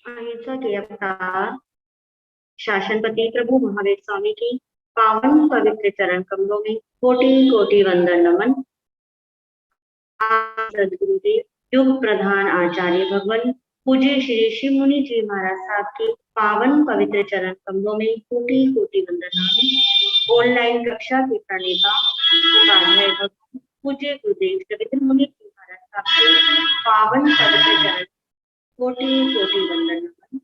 अहिंसा के अवतार शासनपति प्रभु महावीर स्वामी की पावन पवित्र चरण कमलों में कोटि कोटि वंदन नमन। सदगुरुदेव युग प्रधान आचार्य भगवान पूज्य श्री शिव मुनि जी महाराज साहब की पावन पवित्र चरण कमलों में कोटि कोटि वंदन नमन। ऑनलाइन कक्षा के प्रणेता उपाध्याय भगवान पूज्य गुरुदेव रविंद्र मुनि जी महाराज साहब के पावन पवित्र चरण कोटि कोटि वंदन नमन।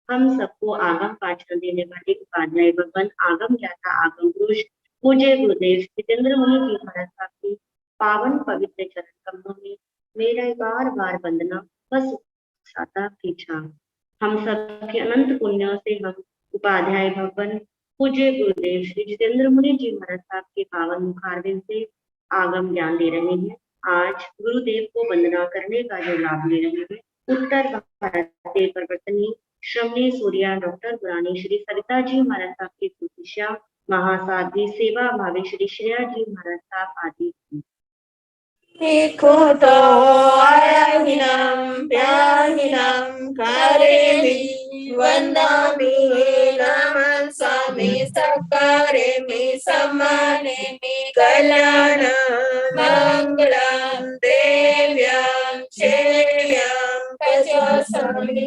हम सबको आगम पाचन देने वाले उपाध्याय भगवान आगम ज्ञाता आगम पुरुष पूज्य गुरुदेव जितेंद्र मुनि जी महाराज साहब की पावन पवित्र चरण कमलों में मेरा बार बार वंदना बस साता पीछा। हम सब के अनंत पुण्यों से हम उपाध्याय भगवान पूज्य गुरुदेव श्री जितेंद्र मुनि जी महाराज साहब के पावन मुखारविंद से आगम ज्ञान ले रहे हैं। आज गुरुदेव को वंदना करने का जो लाभ ले रहे हैं, उत्तर भारत के परिवर्तनीय श्रमणी सूर्या डॉक्टर पुरानी श्री सरिता जी महाराज साहब की शिष्या महासाध्वी सेवा भावी श्री श्रेया जी महाराज साहब आदि। देखो तो आयाहिनां प्याहिनां कारेमि वन्दामि नमस्सामि सकारेमि सम्मानेमि कल्याणं मङ्गलं देव्यां श्रेयां पचासामि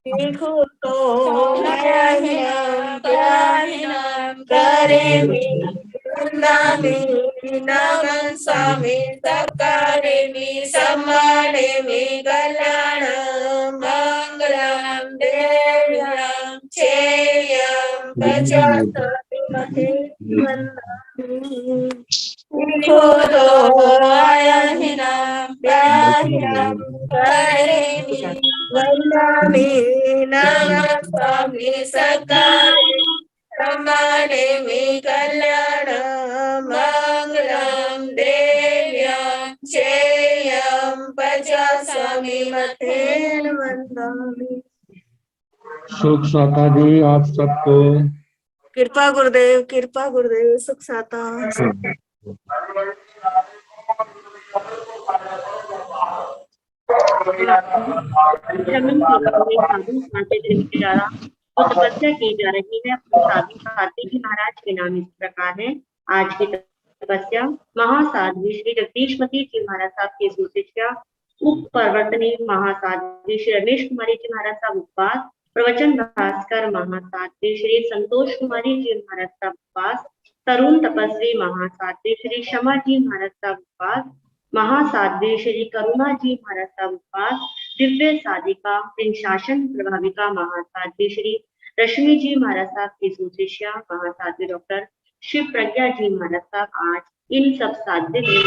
देखो तो आयाहिनां प्याहिनां कारेमि वन्दामि नमस्सामि सकारेमि सम्मानेमि कल्याणं मङ्गलं देव्यां श्रेयां पचासामि वन्दामि देखो तो आयाहिनां प्याहिनां कारेमि वन्दामि नमस्सामि सकारेमि सम्मानेमि कल्याणं मङ्गलं देव्यां श्रेयं पचासामि मतेन वन्दामि। सुख साता जी आप सबको कृपा गुरुदेव सुख साता। तो तपस्या की जा रही है अपने साधु साथी जी महाराज के नाम इस प्रकार है। आज की तपस्या महासाध्वी श्री जगदीशमती जी महाराज साहब की शिष्या उप परिवर्तनी महासाध्वी श्री रमेश कुमारी जी महाराज साहब उपवास, प्रवचन भास्कर महासाध्वी श्री संतोष कुमारी जी महाराज साहब उपवास, तरुण तपस्वी महासाध्वी श्री क्षमा जी महाराज साहब उपवास, महासाध्वी श्री करुणा जी महाराज साहब उपवास, दिव्य साधिका शासन प्रभाविका महासाध्वी श्री रश्मि जी महाराज साहब की सुशिष्या महासाध्वी डॉक्टर शिव प्रज्ञा जी महाराज साहब। आज इन सब साध्य की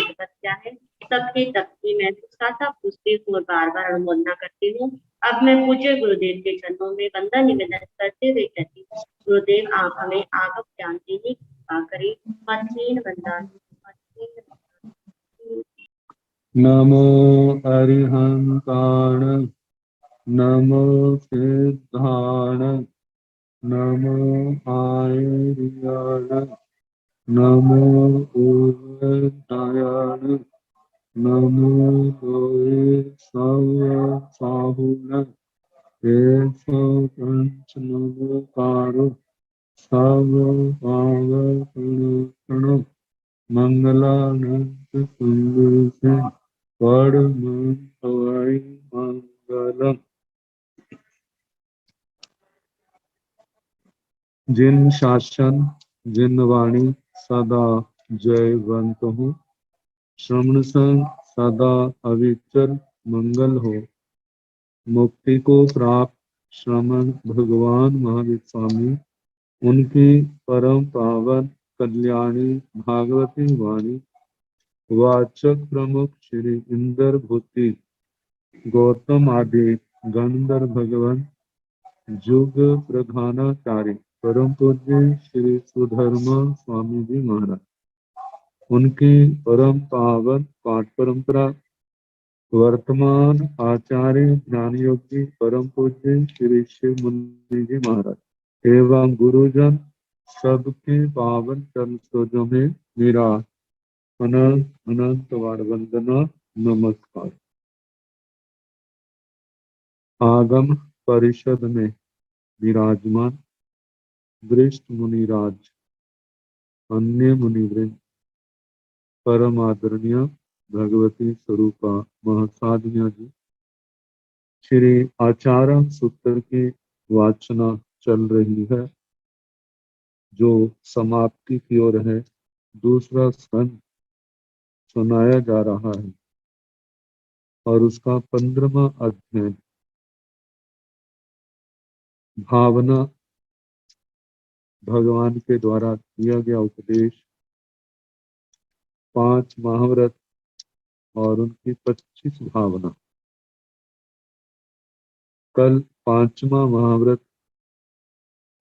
तपस्या है। सबके तपकी मैं साता पूछती हूँ और बार बार अनुमोदना करती हूँ। अब मैं पूज्य गुरुदेव के चरणों में वंदन निवेदन करते हुए कहती हूँ, गुरुदेव आप हमें आगम ज्ञान देने की कृपा करें। मधीन वंदन। नमो अरिहंताण नमो सिद्धाण नमो आयर्याण नमो उदयाण नमो लोये साहुण पंच नमोकारो सब पावण मंगलानंद सुंदर से परम हवाई मंगलम। जिन शासन जिन वाणी सदा जयवंत हो, श्रवण संग सदा अविचल मंगल हो। मुक्ति को प्राप्त श्रमण भगवान महावीर स्वामी उनकी परम पावन कल्याणी भागवती वाणी वाचक प्रमुख श्री इंद्र भूति गौतम आदि गंधर्व भगवान जुग प्रधानाचार्य परम पूज्य श्री सुधर्मा स्वामी जी महाराज, उनकी परम पावन पाठ परंपरा वर्तमान आचार्य ज्ञान योगी परम पूज्य श्री शिव मुनि जी महाराज एवं गुरुजन सबके पावन चरण सरोजों में मेरा अनंत अनंत वार वंदना नमस्कार। आगम परिषद में विराजमान वरिष्ठ मुनिराज, अन्य मुनिवृंद, परम आदरणीय भगवती स्वरूपा महसाधना जी, श्री आचार्य सूत्र की वाचना चल रही है जो समाप्ति की ओर है। दूसरा स्कंद सुनाया जा रहा है और उसका 15वां अध्याय भावना, भगवान के द्वारा दिया गया उपदेश, 5 महाव्रत और उनकी 25 भावना। कल 5वां महाव्रत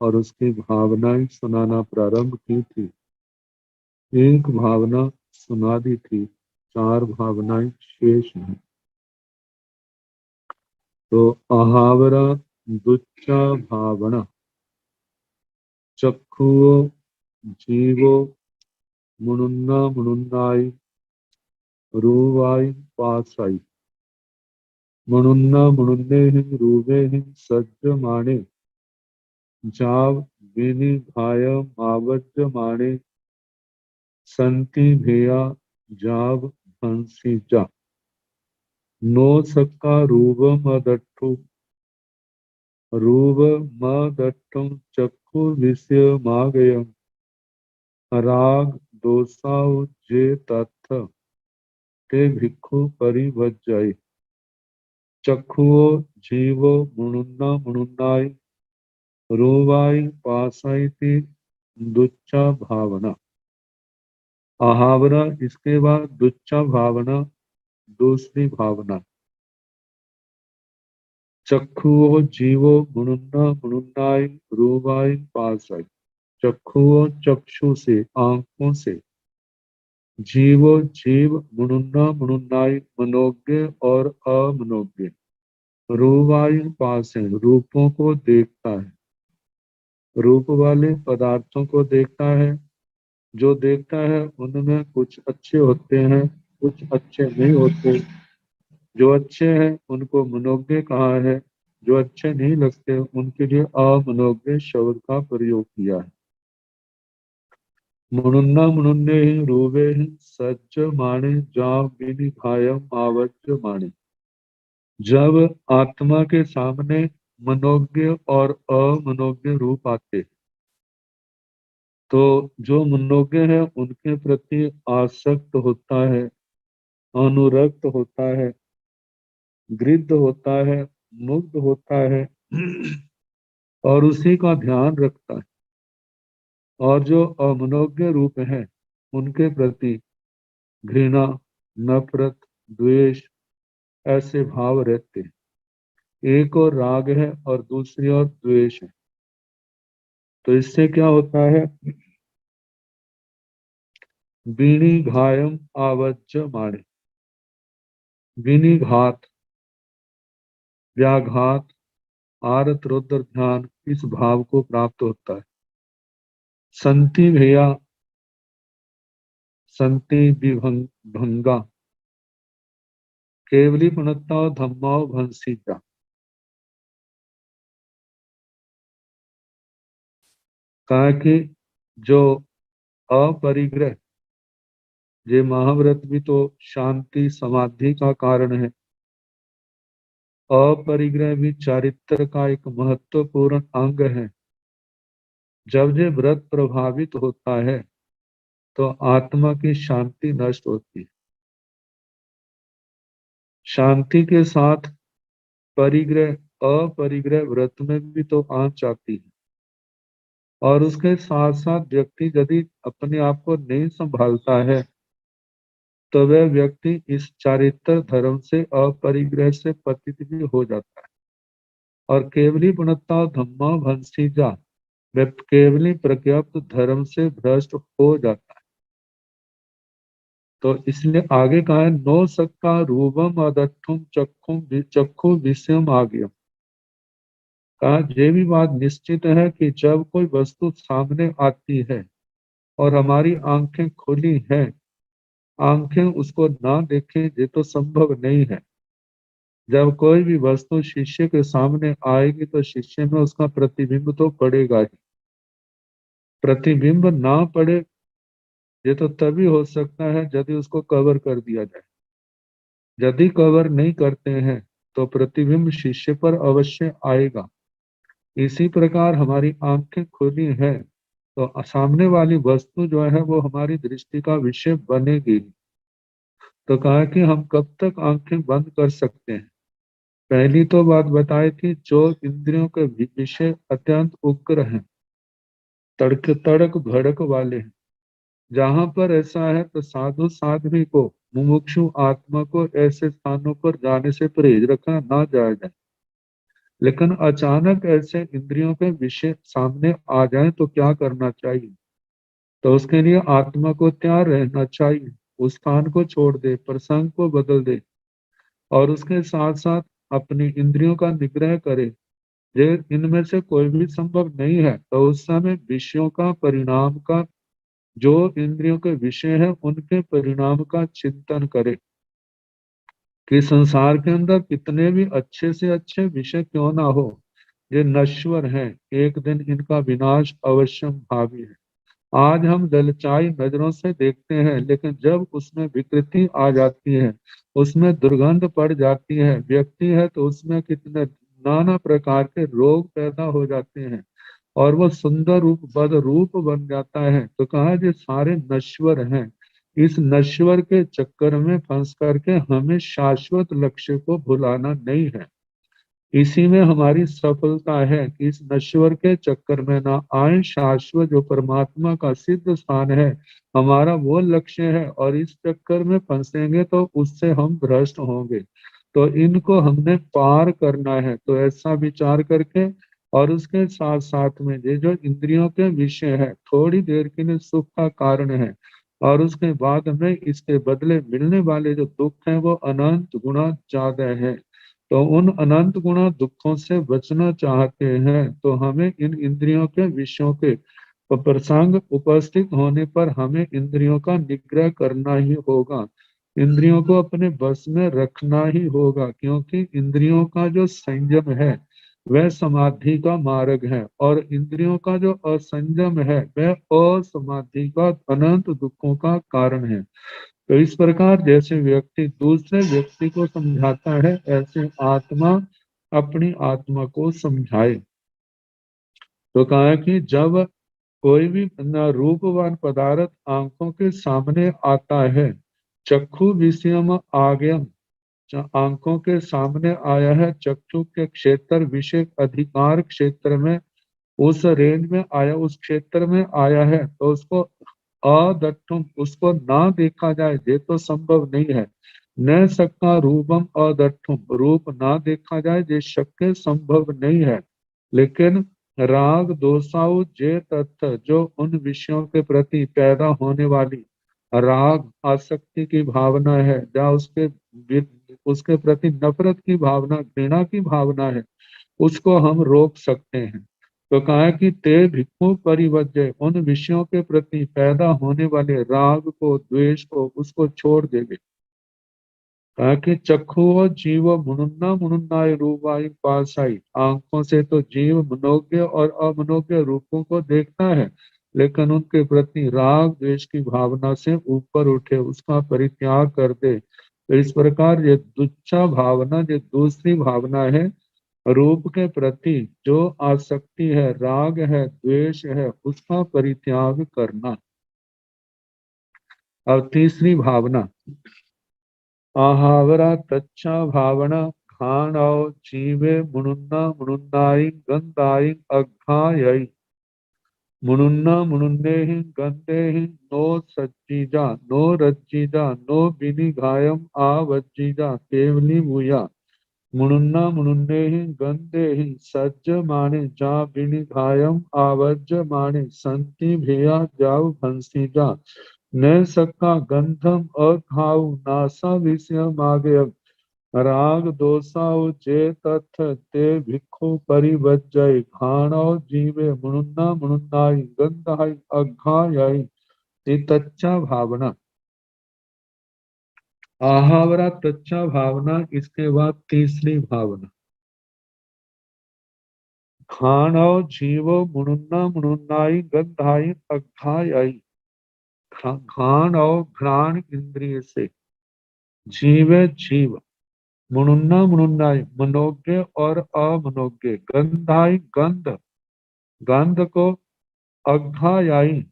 और उसकी भावनाएं सुनाना प्रारंभ की थी। एक भावना सुना दी थी, 4 भावनाएं शेष हैं। तो अहावरा दुच्चा भावना, चक्षुओ जीवो मुनुन्ना मुनुन्नाई रूवाई पासाई, मुनुन्ना मुनुन्ने हिं रूवे हिं सज्जमाणे, जाव विनि भाय मावज्जमाणे, संति भेया जाव भंसी जा, नो सक्का रूव मदट्ठु रूव मदट्ठुम चक्षु विषय मागयम, राग दोषाउ जे तत्थ ते भिक्षु परिवज्जय, चक्षुओ जीवो मुनुन्ना मुनुन्नाई रूवाई पासाइति दुच्चा भावना। आहावरा, इसके बाद दुच्चा भावना, दूसरी भावना। चक्षुओ जीवो मुनुन्ना मुनुन्नाई रूवाई पासाई, चक्षुओ चक्षु से, आंखों से, जीवो जीव मुनुन्ना मुनुन्नाई मनोज्ञ और अमनोज्ञ, रूवाई पासे, रूपों को देखता है, रूप वाले पदार्थों को देखता है। जो देखता है उनमें कुछ अच्छे होते हैं, कुछ अच्छे नहीं होते। जो अच्छे हैं उनको मनोज्ञ कहा है, जो अच्छे नहीं लगते उनके लिए अमनोज्ञ शब्द का प्रयोग किया है। मुनुन्ना मुनुन्ने ही रूवे ही सज्ज माणे, जाव बिनि भायम आवज्ज माणे। जब आत्मा के सामने मनोज्ञ और अमनोज्ञ रूप आते तो जो मनोज्ञ है उनके प्रति आसक्त होता है, अनुरक्त होता है, गृद्ध होता है, मुग्ध होता है और उसी का ध्यान रखता है। और जो अमनोज्ञ रूप है उनके प्रति घृणा, नफरत, द्वेष ऐसे भाव रहते हैं। एक और राग है और दूसरी ओर द्वेष है। तो इससे क्या होता है? बीणी घायम आवज्ज माणे, बीणी घात, व्याघात, आरत रुद्र ध्यान, इस भाव को प्राप्त होता है। संति भैया, संति विभंगा, केवली पुनत्ता धम्माओ भंसीजा। कहा कि जो अपरिग्रह, ये महाव्रत भी तो शांति समाधि का कारण है। अपरिग्रह भी चारित्र का एक महत्वपूर्ण अंग है। जब ये व्रत प्रभावित होता है तो आत्मा की शांति नष्ट होती है। शांति के साथ परिग्रह, अपरिग्रह व्रत में भी तो आ जाती है। और उसके साथ साथ व्यक्ति यदि अपने आप को नहीं संभालता है तो वह व्यक्ति इस चारित्र धर्म से, अपरिग्रह से पतित भी हो जाता है। और केवली गुणत्ता धम्मा भंसीजा, वह केवली प्रज्ञप्त धर्म से भ्रष्ट हो जाता है। तो इसलिए आगे कहा है, नो सक्का रूपम अदठुम चक्षु विषयम आज्ञम। कहा ये भी बात निश्चित है कि जब कोई वस्तु सामने आती है और हमारी आंखें खुली हैं, आंखें उसको ना देखें ये तो संभव नहीं है। जब कोई भी वस्तु शिष्य के सामने आएगी तो शिष्य में उसका प्रतिबिंब तो पड़ेगा ही। प्रतिबिंब ना पड़े ये तो तभी हो सकता है यदि उसको कवर कर दिया जाए। यदि कवर नहीं करते हैं तो प्रतिबिंब शिष्य पर अवश्य आएगा। इसी प्रकार हमारी आंखें खुली हैं तो सामने वाली वस्तु जो है वो हमारी दृष्टि का विषय बनेगी। तो कहा कि हम कब तक आंखें बंद कर सकते हैं। पहली तो बात बताई थी, जो इंद्रियों के विषय अत्यंत उग्र हैं, तड़क तड़क भड़क वाले हैं, जहां पर ऐसा है तो साधु साध्वी को, मुमुक्षु आत्मा को ऐसे स्थानों पर जाने से परहेज रखना ना जाया जाए। लेकिन अचानक ऐसे इंद्रियों के विषय सामने आ जाए तो क्या करना चाहिए? तो उसके लिए आत्मा को तैयार रहना चाहिए, उस स्थान को छोड़ दे, प्रसंग को बदल दे और उसके साथ साथ अपनी इंद्रियों का निग्रह करे। ये इनमें से कोई भी संभव नहीं है तो उस समय विषयों का, परिणाम का, जो इंद्रियों के विषय है उनके परिणाम का चिंतन करे कि संसार के अंदर कितने भी अच्छे से अच्छे विषय क्यों ना हो, ये नश्वर हैं, एक दिन इनका विनाश अवश्य भावी है। आज हम ललचाई नजरों से देखते हैं, लेकिन जब उसमें विकृति आ जाती है, उसमें दुर्गंध पड़ जाती है, व्यक्ति है तो उसमें कितने नाना प्रकार के रोग पैदा हो जाते हैं और वो सुंदर रूप बद रूप बन जाता है। तो कहा ये सारे नश्वर हैं। इस नश्वर के चक्कर में फंस करके हमें शाश्वत लक्ष्य को भुलाना नहीं है। इसी में हमारी सफलता है कि इस नश्वर के चक्कर में ना आए, शाश्वत जो परमात्मा का सिद्ध स्थान है हमारा वो लक्ष्य है, और इस चक्कर में फंसेंगे तो उससे हम भ्रष्ट होंगे। तो इनको हमने पार करना है। तो ऐसा विचार करके और उसके साथ साथ में ये जो इंद्रियों के विषय है थोड़ी देर के लिए सुख का कारण है, और उसके बाद में इसके बदले मिलने वाले जो दुख हैं वो अनंत गुना ज्यादा है। तो उन अनंत गुना दुखों से बचना चाहते हैं तो हमें इन इंद्रियों के विषयों के प्रसंग उपस्थित होने पर हमें इंद्रियों का निग्रह करना ही होगा। इंद्रियों को अपने बस में रखना ही होगा, क्योंकि इंद्रियों का जो संयम है वह समाधि का मार्ग है, और इंद्रियों का जो असंयम है वह असमाधि का अनंत दुखों का कारण है। तो इस प्रकार जैसे व्यक्ति दूसरे व्यक्ति को समझाता है, ऐसे आत्मा अपनी आत्मा को समझाए। तो कहा कि जब कोई भी न रूपवान पदार्थ आंखों के सामने आता है, चक्षु विषयम आगम, आंखों के सामने आया है, चक्षु के क्षेत्र विषय अधिकार क्षेत्र में, उस रेंज में आया, उस क्षेत्र में आया है, तो उसको अदट्ठुम, उसको ना देखा जाए ये तो संभव नहीं है। न सक्का रूपम अदट्ठुम, रूप ना देखा जाए ये शक्य संभव नहीं है। लेकिन राग दोषाउ जे तत्व, जो उन विषयों के प्रति पैदा होने वाली राग आसक्ति की भावना है, या उसके प्रति नफरत की भावना, घृणा की भावना है, उसको हम रोक सकते हैं। तो कहा कि ते भिक्खु परिवज्य, उन विषयों के प्रति पैदा होने वाले राग को, द्वेष को, उसको छोड़ देंगे। कहा कि चक्षु जीव मुनुन्ना मुनुन्नाय रूपाई पासाई, आंखों से तो जीव मनोज्ञ और अमनोज्ञ रूपों को देखता है, लेकिन उनके प्रति राग द्वेष की भावना से ऊपर उठे, उसका परित्याग कर दे। तो इस प्रकार ये दुच्छा भावना, ये दूसरी भावना है, रूप के प्रति जो आसक्ति है, राग है, द्वेष है, उसका परित्याग करना। अब तीसरी भावना, आहावरा तच्छा भावना, घाण जीवे मुनुन्ना मुनुन्नाई गंधाई अघायई, मुनुन्ना मुनुन्ने ही गंधे ही नो सज्जीजा, नो रज्जीजा, नो बिनि घायम आवज्जीजा केवली भूया, मुनुन्ना मुनुन्ने ही गंधे ही सज्ज माने जा बिनि घायम आवज्ज माने संति भेया जाव भंसी जा, न सक्का गंधम अघाव नासा विषय मागे, राग दोषाउ जे तथ ते भिक्खु परिवज्जय, घाणो जीवे मुनुन्ना मुनुन्नाई गंधाई अघायई। ये तच्चा भावना। आहावरा तच्चा भावना, इसके बाद तीसरी भावना। खाणो जीवो मुनुन्ना मुनुन्नाई गंधाई अघाई। घाण और घ्राण इंद्रिय से, जीवे जीव, मुनुन्ना मुनुन्नाई मनोज्ञ और अमनोज्ञ, गंधाई गंध, गंध को अघायाई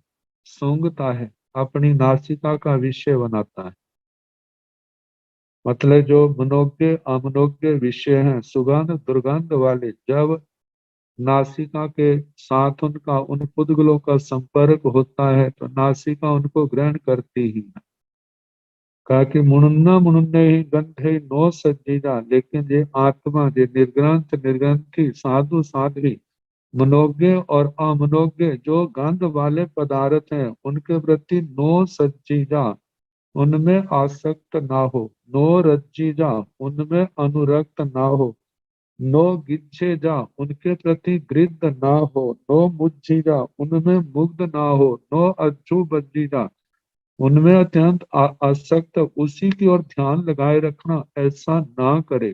सूंघता है, अपनी नासिका का विषय बनाता है। मतलब जो मनोज्ञ अमनोज्ञ विषय हैं, सुगंध दुर्गंध वाले, जब नासिका के साथ उनका उन पुद्गलों का संपर्क होता है तो नासिका उनको ग्रहण करती ही है। कहा कि मुनुन्ना मुनुन्ने ही गंधे नो सज्जीजा, लेकिन ये आत्मा, ये निर्ग्रंथ निर्ग्रंथी साधु साध्वी, मनोज्ञ और अमनोज्ञ जो गंध वाले पदार्थ हैं, उनके प्रति नो सज्जीजा, उनमें आसक्त ना हो, नो रज्जीजा, उनमें अनुरक्त ना हो, नो गिच्छे जा, उनके प्रति गृद्ध ना हो, नो मुज्झी जा, उनमें मुग्ध ना हो, नो अज्जू बज्जी जा, उनमें अत्यंत आसक्त, उसी की ओर ध्यान लगाए रखना, ऐसा ना करे।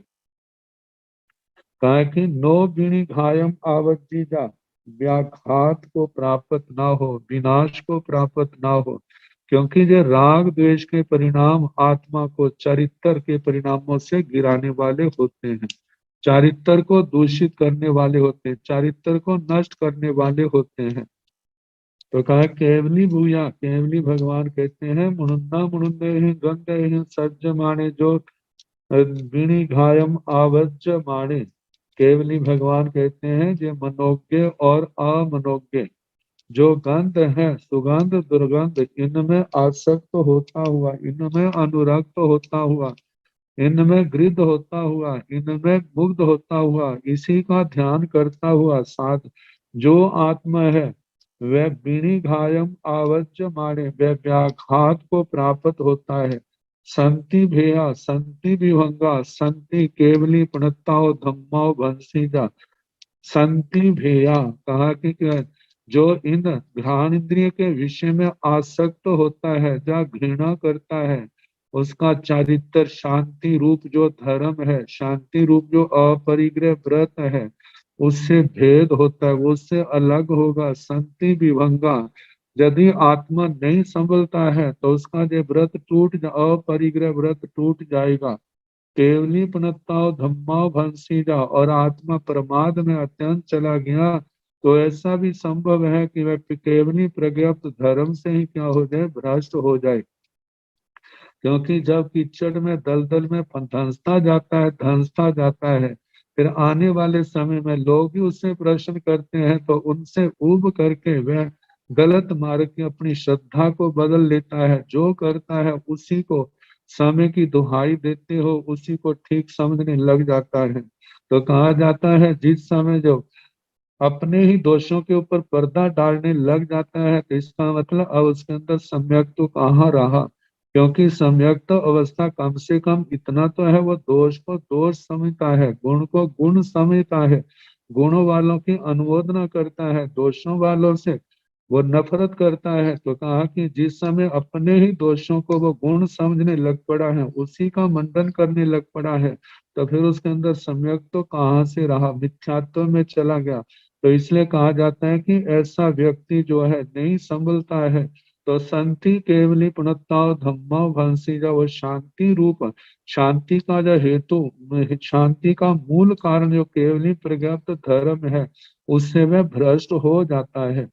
कहा कि नो बिणी घायम आवज्जी जा, व्याघात को प्राप्त ना हो, विनाश को प्राप्त ना हो, क्योंकि ये राग द्वेष के परिणाम आत्मा को चरित्र के परिणामों से गिराने वाले होते हैं, चारित्र को दूषित करने वाले होते हैं, चारित्र को नष्ट करने वाले होते हैं। तो कहा केवली भूया, केवली भगवान कहते हैं मुनुन्ना मुनुन्ने ही गंधे ही सज्ज माने, जो बिणी घायम आवज्ज माने, केवली भगवान कहते हैं जे मनोज्ञ और अमनोज्ञ जो गंध है, सुगंध दुर्गंध, इनमें आसक्त होता हुआ, इनमें अनुरक्त होता हुआ, इनमें गृध होता हुआ, इनमें मुग्ध होता हुआ, इसी का ध्यान करता हुआ साध जो आत्मा है, वह बिणी घायम आवज्य माने, वह व्याघात को प्राप्त होता है। संति भेया, संति विभंगा, संति केवली प्रणताओ धम्माओ भंसीजा, संति भेया, कहा कि जो इन घ्राण इंद्रिय के विषय में आसक्त होता है, जहाँ घृणा करता है, उसका चारित्र शांति रूप जो धर्म है, शांति रूप जो अपरिग्रह व्रत है, उससे भेद होता है, वो उससे अलग होगा। संति विभंगा, यदि आत्मा नहीं संभलता है तो उसका जो व्रत अपरिग्रह व्रत टूट जाएगा। केवली पुनत्ताओ धम्माओ भंसीजा, और आत्मा प्रमाद में अत्यंत चला गया तो ऐसा भी संभव है कि वह केवली प्रज्ञप्त धर्म से ही क्या हो जाए, भ्रष्ट हो जाए। क्योंकि जब कीचड़ में दलदल में धंसता जाता है, फिर आने वाले समय में लोग भी उससे प्रश्न करते हैं तो उनसे ऊब करके वह गलत मार्ग की अपनी श्रद्धा को बदल लेता है। जो करता है उसी को समय की दुहाई देते हो, उसी को ठीक समझने लग जाता है। तो कहा जाता है जिस समय जो अपने ही दोषों के ऊपर पर्दा डालने लग जाता है तो इसका मतलब अब उसके अंदर सम्यक तो कहाँ रहा, क्योंकि सम्यक तो अवस्था कम से कम इतना तो है, वो दोष को दोष समझता है, गुण को गुण समझता है, गुणों वालों की अनुमोदना करता है, दोषों वालों से वो नफरत करता है। तो कहा कि जिस समय अपने ही दोषों को वो गुण समझने लग पड़ा है, उसी का मंडन करने लग पड़ा है, तो फिर उसके अंदर सम्यक तो कहाँ से रहा, मिथ्यात्व में चला गया। तो इसलिए कहा जाता है कि ऐसा व्यक्ति जो है नहीं संभलता है तो संति केवली पुनत्ताओ धम्मा भंसी, जब वो शांति रूप, शांति का जो हेतु, शांति का मूल कारण जो केवली प्रज्ञप्त धर्म है, उससे वह भ्रष्ट हो जाता है।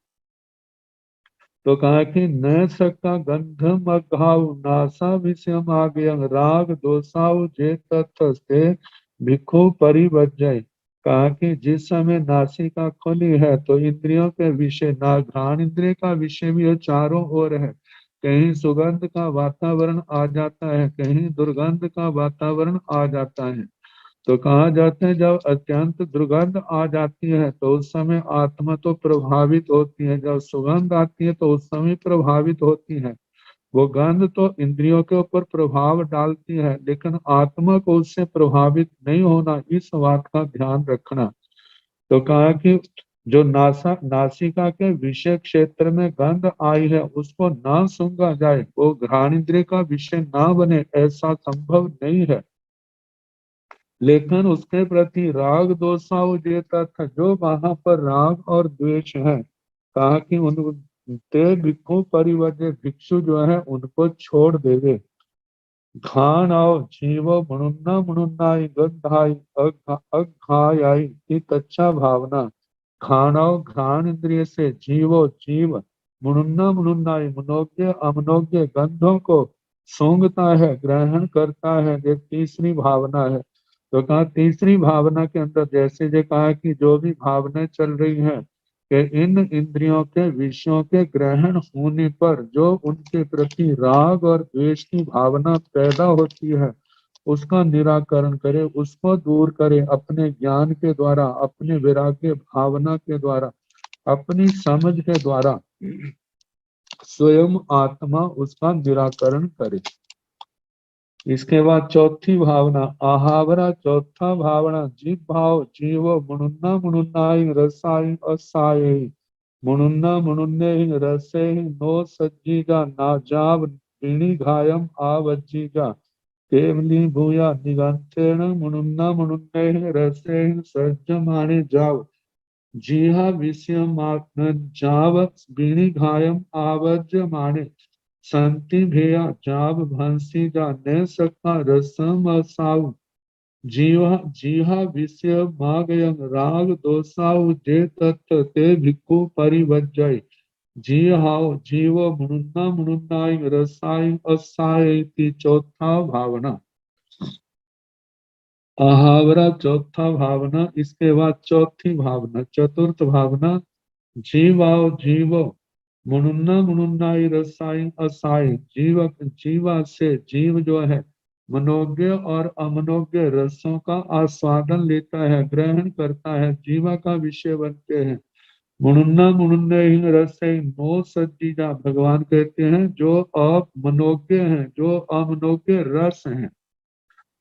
तो कहा कि न सकता गंधम अघाव नासा विषयम आगे राग दोषाव जे तत्व से भिक्खु परिवज्जय। कहा कि जिस समय नासिका खुली है तो इंद्रियों के विषय, ना घ्राण इंद्रिय का विषय भी चारों ओर है, कहीं सुगंध का वातावरण आ जाता है, कहीं दुर्गंध का वातावरण आ जाता है। तो कहा जाता है जब अत्यंत दुर्गंध आ जाती है तो उस समय आत्मा तो प्रभावित होती है, जब सुगंध आती है तो उस समय प्रभावित होती है। वो गंध तो इंद्रियों के ऊपर प्रभाव डालती है, लेकिन आत्मा को उससे प्रभावित नहीं होना, इस बात का ध्यान रखना। तो कहा कि जो नासिका के विषय क्षेत्र में गंध आई है उसको ना सूंघा जाए, वो घ्राणेन्द्रिय का विषय ना बने, ऐसा संभव नहीं है। लेकिन उसके प्रति राग दोषाओ जे तत्थ, जो वहां पर राग और द्वेष है, कहा कि उन ते भिक्षु परिवर्य, भिक्षु जो है उनको छोड़ देवे। घान आओ जीवो मुनुन्ना मुनुन्नाई गंधाई अघायाई की तच्छा भावना। घानाओ घ्राण इंद्रिय से जीवो जीव मुनुन्ना मुनुन्नाई मनोज्ञ अमनोज्ञ गंधों को सूंघता है, ग्रहण करता है, ये तीसरी भावना है। तो कहा तीसरी भावना के अंदर जैसे जो कहा कि जो भी भावनाएं चल रही हैं कि इन इंद्रियों के विषयों के ग्रहण होने पर जो उनके प्रति राग और द्वेष की भावना पैदा होती है, उसका निराकरण करे, उसको दूर करे अपने ज्ञान के द्वारा, अपने वैराग्य भावना के द्वारा, अपनी समझ के द्वारा स्वयं आत्मा उसका निराकरण करे। इसके बाद चौथी भावना आहावरा, चौथा भावना जीव भाव जीवो मुनुन्ना मुनुन्नाई रसाई असाये मुनुन्ना मुनुन्ने रसे नो सज्जीगा नाजाब पीणी घायम आवज्जीगा केवली भूया निगंतेन मुनुन्ना मुनुन्ने रसे सज्जमाने जाव जीहा विषयमात्म जाव बीणी घायम आवज्जमाने संति भेया जाब भंसी जा न सका रसम असाऊ जीवा जीहा विषय मागयं राग दोषाऊ जे तत्व ते भिक्खु परिवज्जय जीहाओ जीव मुनुन्ना मुनुन्नाई रसाई असाई की चौथा भावना। आहावरा चौथा भावना। इसके बाद चौथी भावना चतुर्थ भावना जीवाओ जीवो मुनुन्ना मुनुन्नाई रसाई असाई जीवा से जीव जो है मनोज्ञ और अमनोज्ञ रसों का आस्वादन लेता है, ग्रहण करता है, जीवा का विषय बनते हैं। मुनुन्ना मुनुन्ने रसे नो सज्जीजा, भगवान कहते हैं जो अमनोज्ञ हैं, जो अमनोज्ञ रस हैं,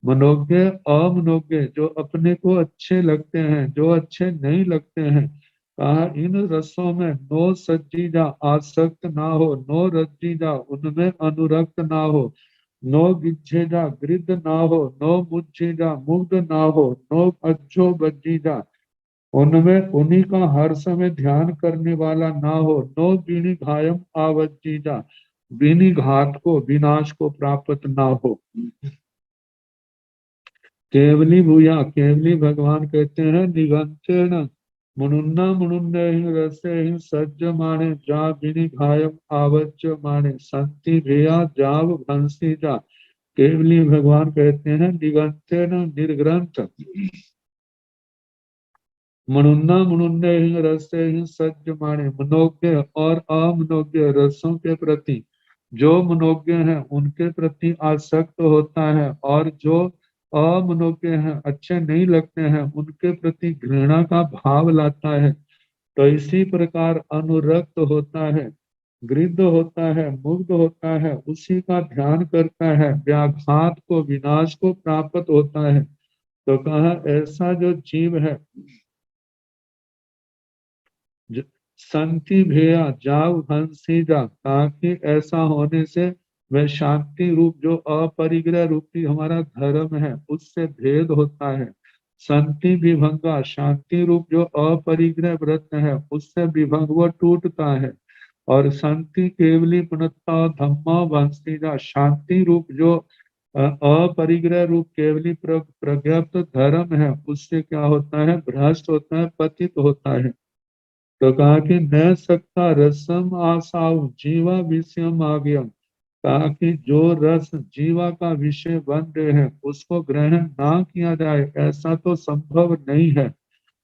मनोज्ञ अमनोज्ञ जो अपने को अच्छे लगते हैं, जो अच्छे नहीं लगते हैं, कहा इन रसों में नो सज्जीजा आसक्त ना हो, नो रज्जीजा उनमें अनुरक्त ना हो, नो गिज्झेजा गृद्ध ना हो, नो मुज्जीजा मुग्ध ना हो, नो अज्जो बज्जीजा उनमें उन्हीं का हर समय ध्यान करने वाला ना हो, नो बीणी घायम आवज्जीजा बीणी घात को विनाश को प्राप्त ना हो। केवली भूया, केवली भगवान कहते हैं निगंतेन मुनुन्ना मुनुन्ने रसे सज्ज माने जा बिनि घायम आवज्ज माने संति भेया जाव भंसी जा। केवली भगवान कहते हैं निगंतेन निर्ग्रंथ मुनुन्ना मुनुन्ने रसे सज्ज माने, मनोज्ञ और अमनोज्ञ रसों के प्रति जो मनोज्ञ है उनके प्रति आसक्त होता है, और जो अमनोज्ञ हैं, अच्छे नहीं लगते हैं, उनके प्रति घृणा का भाव लाता है। तो इसी प्रकार अनुरक्त होता है, गृद्ध होता है, मुग्ध होता है, उसी का ध्यान करता है, व्याघात को विनाश को प्राप्त होता है। तो कहा ऐसा जो जीव है संति भेया जाव हंसी जा, ताकि ऐसा होने से वह शांति रूप जो अपरिग्रह रूपी हमारा धर्म है उससे भेद होता है। संति विभंगा, शांति रूप जो अपरिग्रह व्रत है उससे विभंग वो टूटता है। और शांति केवली पुनता धम्मा भंसी जा, शांति रूप जो अपरिग्रह रूप केवली प्रज्ञप्त धर्म है उससे क्या होता है, भ्रष्ट होता है, पतित होता है। तो कहा कि न सकता रसम आसाऊ जीवा विषयम आज्ञा, कहा कि जो रस जीवा का विषय बन रहे हैं उसको ग्रहण ना किया जाए ऐसा तो संभव नहीं है।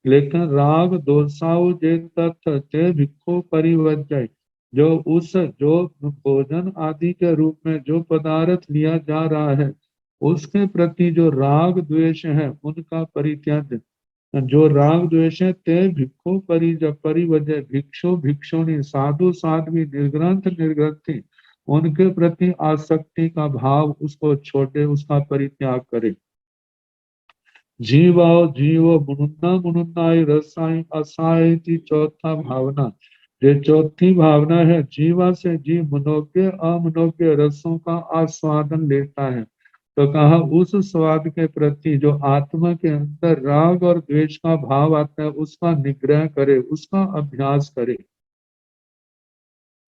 लेकिन राग दोषाऊ जे तत्थ ते भिक्खु परिवर्जय, जो जो भोजन आदि के रूप में जो पदार्थ लिया जा रहा है उसके प्रति जो राग द्वेष है उनका परित्याग, जो राग द्वेष है ते भिक्खु परिवजय, भिक्षु भिक्षुणी साधु साध्वी निर्ग्रंथ निर्ग्रंथी उनके प्रति आसक्ति का भाव उसको छोड़े, उसका परित्याग करे। जीवाओ जीवो मुनुन्ना मुनुन्नाई रसाई असाई थी चौथा भावना। ये चौथी भावना है जीवा से जीव मनोज्ञ अमनोज्ञ रसों का आस्वादन लेता है। तो कहा उस स्वाद के प्रति जो आत्मा के अंदर राग और द्वेष का भाव आता है उसका निग्रह करे, उसका अभ्यास करे।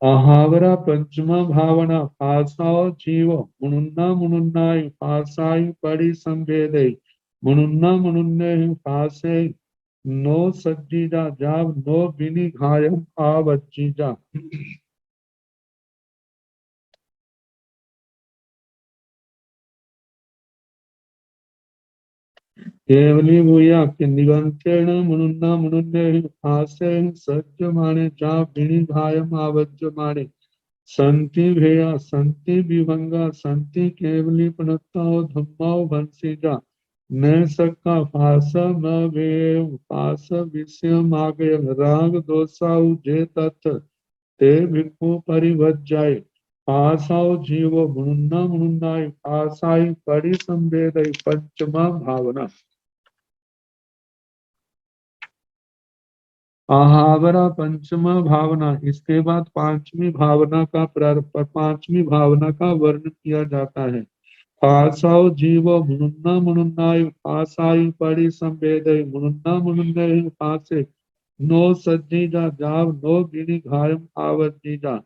आहावरा पंचमा भावना पासाओ जीवो मुनुन्ना मुनुन्नाई पासाई परि संवेदई मुनुन्ना मुनुन्ने पासे नो सज्जीजा जाव नो बिनी घायम आवज्जीजा। केवली भूया के निगंतेन मुनुन्ना मुनुन्ने पासे सज्जमाने जा बिनी घायम आवज्जमाने संति भेया संति विभंगा संति केवली पुनत्ताओ धम्माओ भंसीजा न सक्का फास न वे पास विषय मागे राग दोषाउ जे तत् ते भिक्खु परिवज्जाय पासाओ जीवो मुनुन्ना मुनुन्नाय पासाई परिसंवेदय पंचमा भावना। आहावरा पंचमा भावना, इसके बाद पांचवी भावना का पांचवी भावना का वर्णन किया जाता है। पासाओ जीवो मुनुन्ना मुनुन्नाय पासाई परि संवेदय मुनुन्ना मुनुन्नय पासे नो सज्जीजा जाव नो गिनी घायम आवज्जीजा।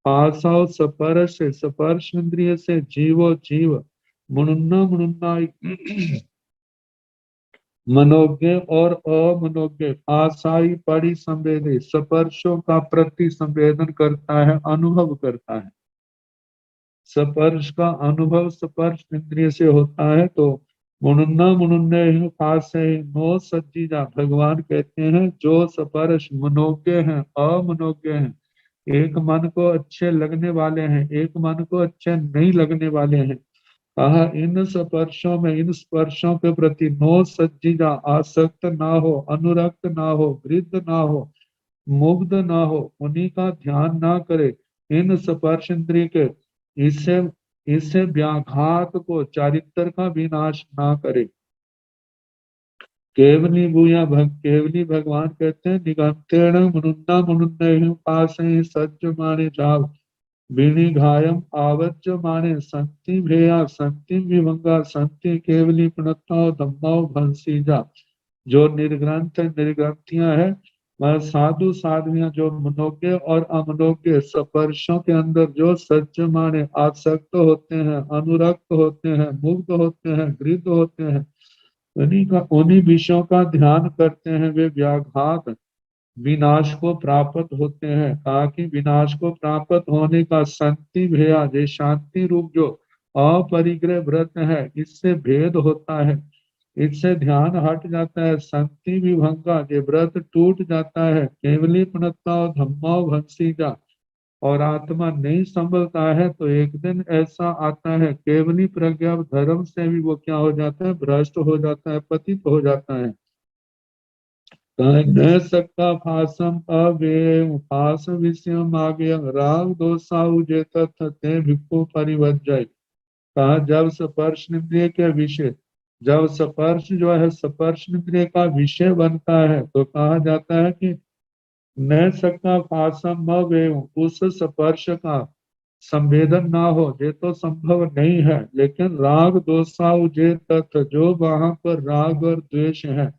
पासाओ स्पर्श इंद्रिय से जीवो जीव मुनुन्ना मुनुन्नाय मनोज्ञ और अमनोज्ञ आशाई परि संवेदी स्पर्शों का प्रति संवेदन करता है, अनुभव करता है। स्पर्श का अनुभव स्पर्श इंद्रिय से होता है। तो मुनुन्ना मुनुन्ने पास है नो सज्जीजा, भगवान कहते हैं जो स्पर्श मनोज्ञ हैं अमनोज्ञ हैं, एक मन को अच्छे लगने वाले हैं एक मन को अच्छे नहीं लगने वाले हैं, कहा इन स्पर्शों में इन स्पर्शों के प्रति नो सज्जीजा, आसक्त ना हो, अनुरक्त ना हो, वृद्ध ना हो, मुग्ध ना हो, उन्हीं का ध्यान ना करे इन स्पर्श इंद्रिय के, इससे इससे व्याघात को चारित्र का विनाश ना करे। केवली भूया केवली भगवान कहते हैं निगंतेण मुनुन्ना मुनुन्ने पास सज्ज माने जाव बिनी घायम आवज्ज माने संति भेया संति विभंगा संति केवली पुनत्ताओ धम्माओ भंसीजा। जो निर्ग्रंथ निर्ग्रंथियां है वह साधु साधवियां जो मनोज्ञ और अमनोज्ञ स्पर्शों के अंदर जो सज्ज माने आसक्त होते हैं, अनुरक्त होते हैं, मुग्ध होते हैं, गृहीत होते हैं, उन्हीं विषयों का ध्यान करते हैं, वे व्याघात विनाश को प्राप्त होते हैं। कहा कि विनाश को प्राप्त होने का शांति भेया, ये शांति रूप जो अपरिग्रह व्रत है इससे भेद होता है, इससे ध्यान हट जाता है। शांति विभंगा, ये व्रत टूट जाता है। केवली पुनत्ताओ धम्माओ भंसीजा, और आत्मा नहीं संभलता है तो एक दिन ऐसा आता है केवली प्रज्ञा धर्म से भी वो क्या हो जाता है, भ्रष्ट हो जाता है, पतित हो जाता है। न सक्का फासम अव्ययम फास विषयम आज्ञयम राग दोषाउ जे तत्थ ते भिक्खु परिवज्जय। कहा जब स्पर्श इंद्रिय के विषय, जब स्पर्श जो है स्पर्श इंद्रिय का विषय बनता है तो कहा जाता है कि न सक्का फासम अव्ययम, उस स्पर्श का संवेदन ना हो ये तो संभव नहीं है, लेकिन राग दोषाउ जे तत्थ, जो वहां पर राग और द्वेष है,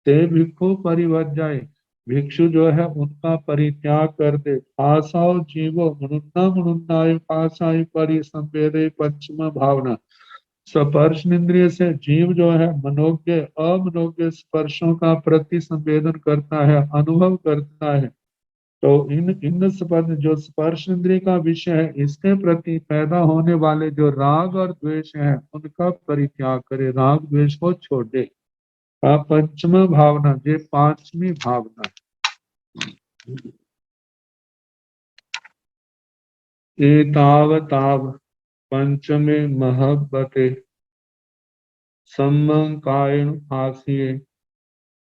ते भिक्खु परिवर्जाए, भिक्षु जो है उनका परित्याग कर दे। पासाओ जीवो मुनुन्ना मुनुन्नाय पासाई परि संवेदे पंचम भावना। स्पर्श इंद्रिय से जीव जो है मनोज्ञ अमनोज्ञ स्पर्शों का प्रति संवेदन करता है, अनुभव करता है। तो इन स्पर्श जो स्पर्श इंद्रिय का विषय है इसके प्रति पैदा होने वाले जो राग और द्वेष है उनका परित्याग करे, राग द्वेष को छोड़ दे। पंचम भावना, ये पांचवी भावना। एतावताव पंचमे महब्बते सम्मंकायन आसिये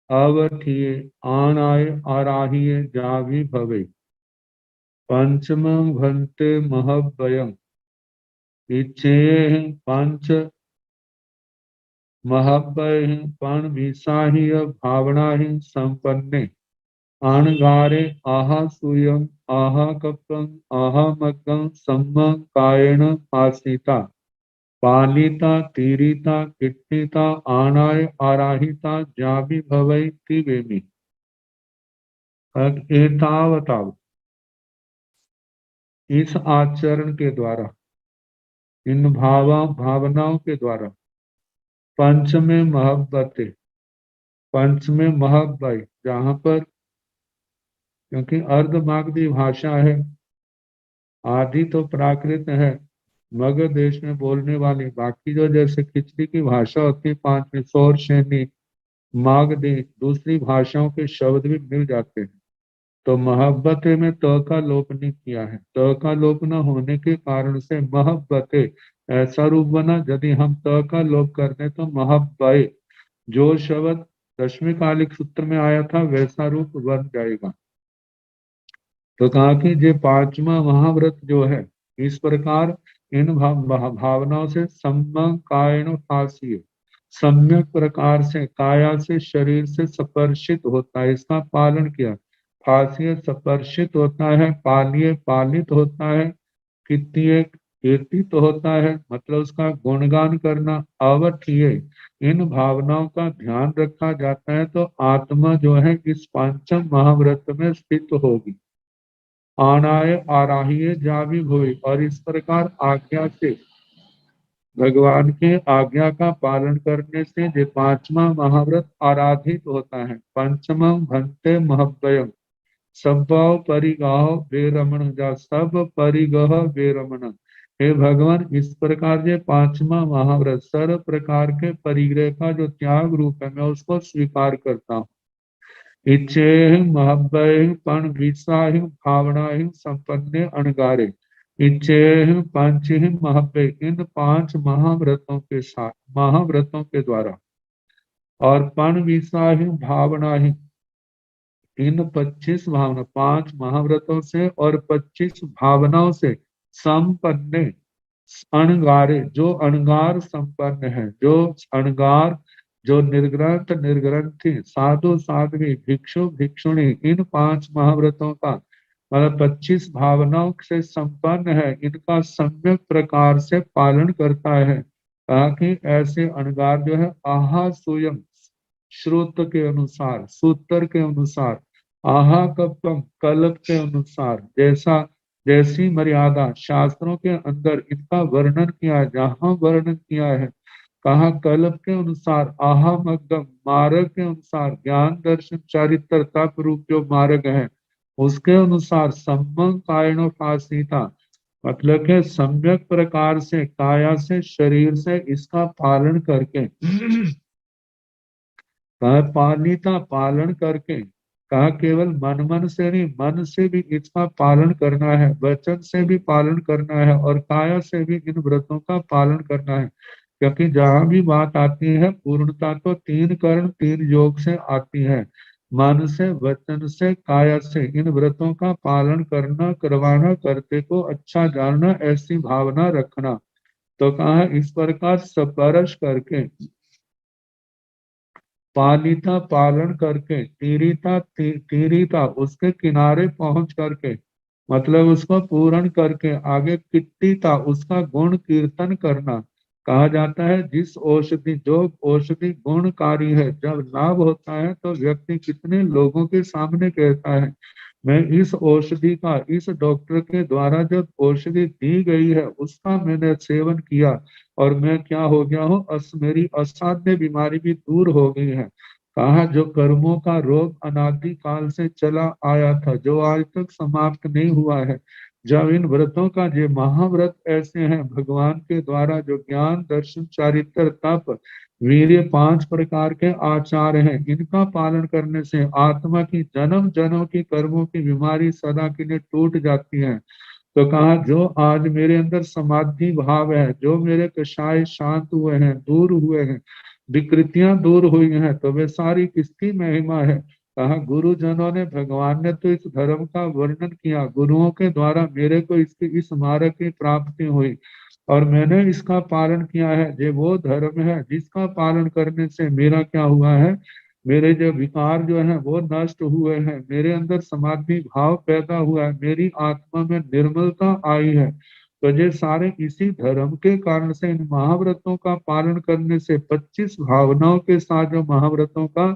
अवठिये आनाय आराहिये जावी भवे। पंचमं भंते महब्बयम् इच्छेह पंच महब्बहि पण विसाहि भावनाहि संपन्ने अणगारे आहा सूयम आहा कपं आहा मग्गं सम्म कायेन आसिता पालिता तीरिता किट्टिता आनाय आराहिता जाबि भवै तिवेमि। एतावताव इस आचरण के द्वारा, इन भावनाओं के द्वारा पंच में मोहब्बत, पंच में मोहब्बत, जहां पर क्योंकि अर्धमागधी भाषा है, आदि तो प्राकृत है मगध देश में बोलने वाली, बाकी जो जैसे खिचड़ी की भाषा होती है पांचवी सौर श्रेणी मागधी, दूसरी भाषाओं के शब्द भी मिल जाते हैं। तो मोहब्बत में त का लोप नहीं किया है, त का लोप न होने के कारण से मोहब्बत ऐसा रूप बना। यदि हम त का लोप कर दें तो मोहब्बत जो शब्द दशमी कालिक सूत्र में आया था वैसा रूप बन जाएगा। तो कहा कि ये पांचवा महाव्रत जो है इस प्रकार इन भावनाओं से कायन फांसी सम्यक प्रकार से काया से शरीर से स्पर्शित होता है, इसका पालन किया। फांसी स्पर्शित होता है, पालिए पालित होता है, कीर्तिए कीर्तित होता है, मतलब उसका गुणगान करना। अवठिए इन भावनाओं का ध्यान रखा जाता है तो आत्मा जो है इस पांचम महाव्रत में स्थित होगी। आनाय आराहिए जावी हुई, और इस प्रकार आज्ञा से, भगवान के आज्ञा का पालन करने से ये पांचवा महाव्रत आराधित होता है। पंचमं भंते महव्ययम सब्भाव परिगाह बेरमण, जा सब परिगह बेरमण। हे भगवान, इस प्रकार ये पांचवा महाव्रत सर्व प्रकार के परिग्रह का जो त्याग रूप है मैं उसको स्वीकार करता हूँ। इच्छेहि महब्बहि पण विसाहि भावनाहि संपन्ने अणगारे। इच्छेहि पंचहि महब्बे, इन पांच महाव्रतों के साथ, महाव्रतों के द्वारा, और पण विसाहि भावनाहि, इन 25 भावना, 5 महाव्रतों से और 25 भावनाओं से संपन्ने अणगारे, जो अणगार संपन्न है, जो अणगार, जो निर्ग्रंथ निर्ग्रंथी, साधु साध्वी, भिक्षु भिक्षुणी, इन 5 महाव्रतों का मतलब 25 भावनाओं से संपन्न है, इनका सम्यक प्रकार से पालन करता है। कहा कि ऐसे अणगार जो है आहा स्वयं श्रुत के अनुसार, सूत्र के अनुसार, आहा कल्पम कल्प के अनुसार, जैसा जैसी मर्यादा शास्त्रों के अंदर इनका वर्णन किया है, जहां वर्णन किया है, कहा कल्प के अनुसार, आहा मग्गम मार्ग के अनुसार, ज्ञान दर्शन चारित्र तप रूप जो मार्ग है उसके अनुसार, सम्मं कायनो फासीता, मतलब के सम्यक प्रकार से काया से शरीर से इसका पालन करके कहा पालिता, पालन करके, कहा केवल मन से नहीं, मन से भी इसका पालन करना है, वचन से भी पालन करना है, और काया से भी इन व्रतों का पालन करना है। क्योंकि जहां भी बात आती है पूर्णता तो 3 कर्म 3 योग से आती है, मन से, वचन से, काया से, इन व्रतों का पालन करना, करवाना, करते को अच्छा जानना, ऐसी भावना रखना। तो कहा इस प्रकार स्पर्श करके, पालिता पालन करके, तीरिता तीरिता उसके किनारे पहुंच करके, मतलब उसको पूर्ण करके, आगे किट्टिता उसका गुण कीर्तन करना। कहा जाता है जिस औषधि, जो औषधि गुणकारी है, जब लाभ होता है तो व्यक्ति कितने लोगों के सामने कहता है मैं इस औषधि का, इस डॉक्टर के द्वारा जब औषधि दी गई है उसका मैंने सेवन किया और मैं क्या हो गया हूँ, मेरी असाध्य बीमारी भी दूर हो गई है। कहा जो कर्मों का रोग अनादि काल से चला आया था, जो आज तक समाप्त नहीं हुआ है, जब इन व्रतों का, ये महाव्रत ऐसे हैं भगवान के द्वारा जो ज्ञान दर्शन चारित्र तप वीर्य 5 प्रकार के आचार हैं, इनका पालन करने से आत्मा की जन्म जन्म की कर्मों की बीमारी सदा के लिए टूट जाती है। तो कहा जो आज मेरे अंदर समाधि भाव है, जो मेरे कषाय शांत हुए हैं, दूर हुए हैं, विकृतियां दूर हुई हैं, तो वे सारी किसकी महिमा है। कहा गुरुजनों ने, भगवान ने तो इस धर्म का वर्णन किया, गुरुओं के द्वारा मेरे को इसकी इस मार्ग की प्राप्ति हुई। और मैंने इसका पालन किया है। ये वो धर्म है जिसका पालन करने से मेरा क्या हुआ है, मेरे जो विकार जो है वो नष्ट हुए हैं, मेरे अंदर समाधि भाव पैदा हुआ है, मेरी आत्मा में निर्मलता आई है। तो ये सारे इसी धर्म के कारण से इन महाव्रतों का पालन करने से 25 भावनाओं के साथ जो महाव्रतों का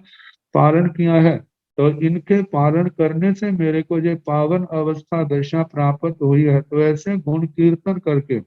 पालन किया है, तो इनके पालन करने से मेरे को ये पावन अवस्था दशा प्राप्त हुई है। तो ऐसे गुण कीर्तन करके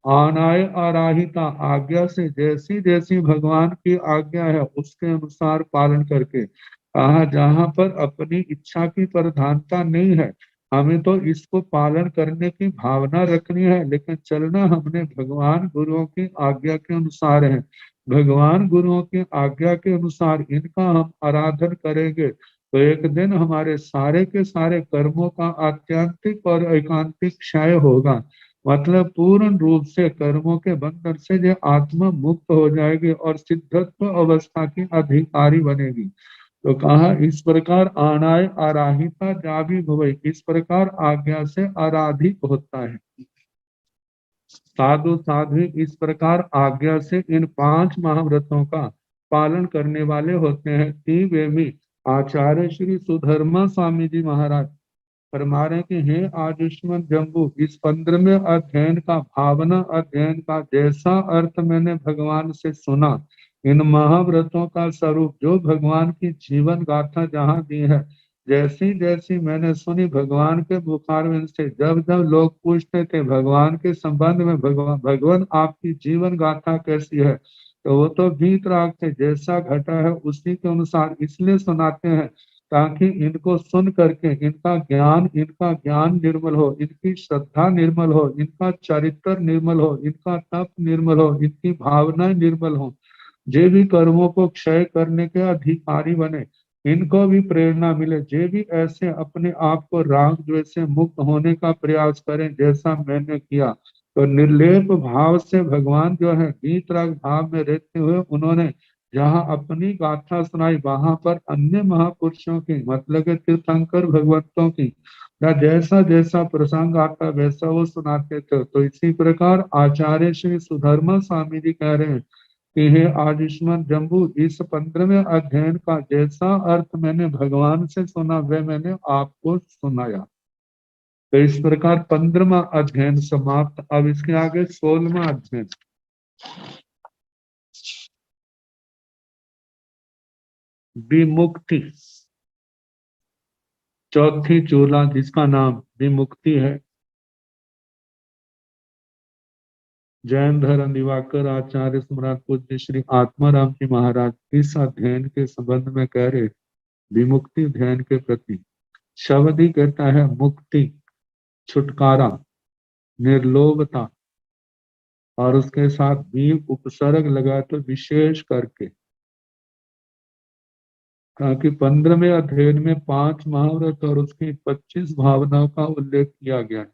आनाय आराहिता आज्ञा से जैसी जैसी भगवान की आज्ञा है उसके अनुसार पालन करके, कहा जहां पर अपनी इच्छा की प्रधानता नहीं है, हमें तो इसको पालन करने की भावना रखनी है, लेकिन चलना हमने भगवान गुरुओं की आज्ञा के अनुसार है। भगवान गुरुओं की आज्ञा के अनुसार इनका हम आराधन करेंगे तो एक दिन हमारे सारे के सारे कर्मों का आत्यंतिक और एकांतिक क्षय होगा। मतलब पूर्ण रूप से कर्मों के बंधन से जो आत्मा मुक्त हो जाएगी और सिद्धत्व अवस्था की अधिकारी बनेगी। तो कहा इस प्रकार आनाय आराहिता जाभी भवई, इस प्रकार आज्ञा से आराधित होता है। साधु साध्वी इस प्रकार आज्ञा से इन 5 महाव्रतों का पालन करने वाले होते हैं। वे भी आचार्य श्री सुधर्मा स्वामी जी महाराज फरमा रहे कि हे आयुष्मान जम्बू, इस 15वें अध्ययन का भावना अध्ययन का जैसा अर्थ मैंने भगवान से सुना, इन महाव्रतों का स्वरूप जो भगवान की जीवन गाथा जहाँ दी है, जैसी जैसी मैंने सुनी भगवान के मुखारविंद से, जब जब लोग पूछते थे भगवान के संबंध में, भगवान आपकी जीवन गाथा कैसी है, तो वो तो वीतराग थे, जैसा घटा है उसी के अनुसार इसलिए सुनाते हैं ताकि इनको सुन करके इनका ज्ञान निर्मल हो, इनकी श्रद्धा निर्मल हो, इनका चरित्र निर्मल हो, इनका तप निर्मल हो, इनकी भावनाएं निर्मल हो, जे भी कर्मों को क्षय करने के अधिकारी बने, इनको भी प्रेरणा मिले, जे भी ऐसे अपने आप को राग द्वेष से मुक्त होने का प्रयास करें जैसा मैंने किया। तो निर्लेप भाव से भगवान जो है वीतराग भाव में रहते हुए उन्होंने जहाँ अपनी गाथा सुनाई, वहां पर अन्य महापुरुषों की मतलब के तीर्थंकर भगवंतों की या जैसा जैसा प्रसंग आता वैसा वो सुनाते थे। तो इसी प्रकार आचार्य श्री सुधर्मा स्वामी जी कह रहे हैं कि हे आयुष्मान जम्बू, इस 15वें अध्ययन का जैसा अर्थ मैंने भगवान से सुना वह मैंने आपको सुनाया। तो इस प्रकार 15वां अध्ययन समाप्त। अब इसके आगे 16वां अध्ययन विमुक्ति, चौथी चूला जिसका नाम विमुक्ति है। जैन धर्म दिवाकर आचार्य सम्राट पूज्य श्री आत्माराम जी महाराज इस अध्ययन के संबंध में कह रहे, विमुक्ति अध्ययन के प्रति शब्द ही कहता है मुक्ति, छुटकारा, निर्लोभता, और उसके साथ भी उपसर्ग लगा तो विशेष करके, ताकि 15वें अध्ययन में 5 महाव्रत और उसकी 25 भावनाओं का उल्लेख किया गया है।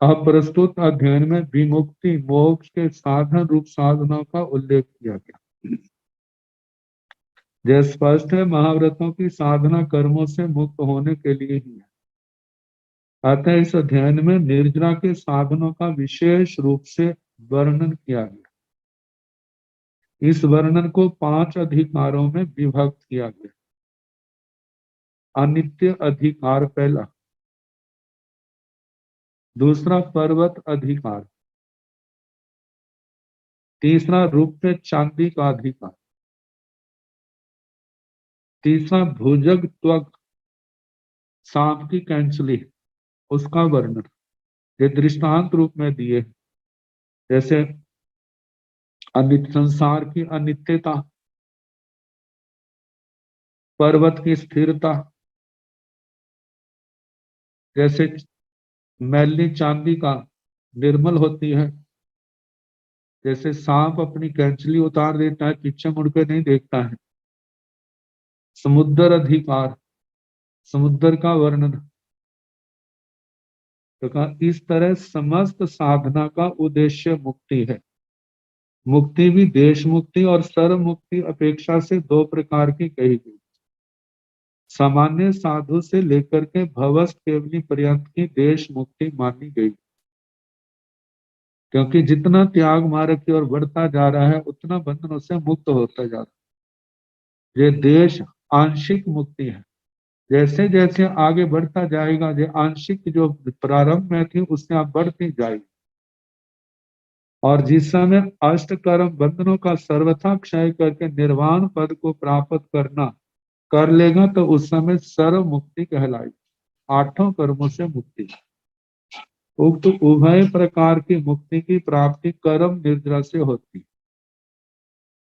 अब प्रस्तुत अध्ययन में विमुक्ति मोक्ष के साधन रूप साधनों का उल्लेख किया गया। जैसे स्पष्ट है महाव्रतों की साधना कर्मों से मुक्त होने के लिए ही है। अतः इस अध्ययन में निर्जरा के साधनों का विशेष रूप से वर्णन किया गया। इस वर्णन को 5 अधिकारों में विभक्त किया गया। अनित्य अधिकार पहला, दूसरा पर्वत अधिकार, तीसरा रूप में चांदी का अधिकार, तीसरा भुजग त्वक सांप की कैंचली उसका वर्णन ये दृष्टांत रूप में दिए, जैसे अनित्य संसार की अनित्यता, पर्वत की स्थिरता, जैसे मैली चांदी का निर्मल होती है, जैसे सांप अपनी कैंचली उतार देता है पीछे मुड़ के नहीं देखता है। समुद्र अधिकार, समुद्र का वर्णन। तो कहा इस तरह समस्त साधना का उद्देश्य मुक्ति है। मुक्ति भी देश मुक्ति और सर्व मुक्ति अपेक्षा से 2 प्रकार की कही गई। सामान्य साधु से लेकर के भवस केवली पर्यंत की देश मुक्ति मानी गई। क्योंकि जितना त्याग मार्ग की ओर बढ़ता जा रहा है उतना बंधनों से मुक्त होता जा रहा है। ये देश आंशिक मुक्ति है। जैसे जैसे आगे बढ़ता जाएगा, ये आंशिक जो प्रारंभ में थी उससे आप बढ़ती जाएगी। और जिस समय अष्ट कर्म बंधनों का सर्वथा क्षय करके निर्वाण पद को प्राप्त करना कर लेगा तो उस समय सर्व मुक्ति कहलाएगी, आठों कर्मों से मुक्ति। उक्त उभय प्रकार की मुक्ति की प्राप्ति कर्म निर्जरा से होती।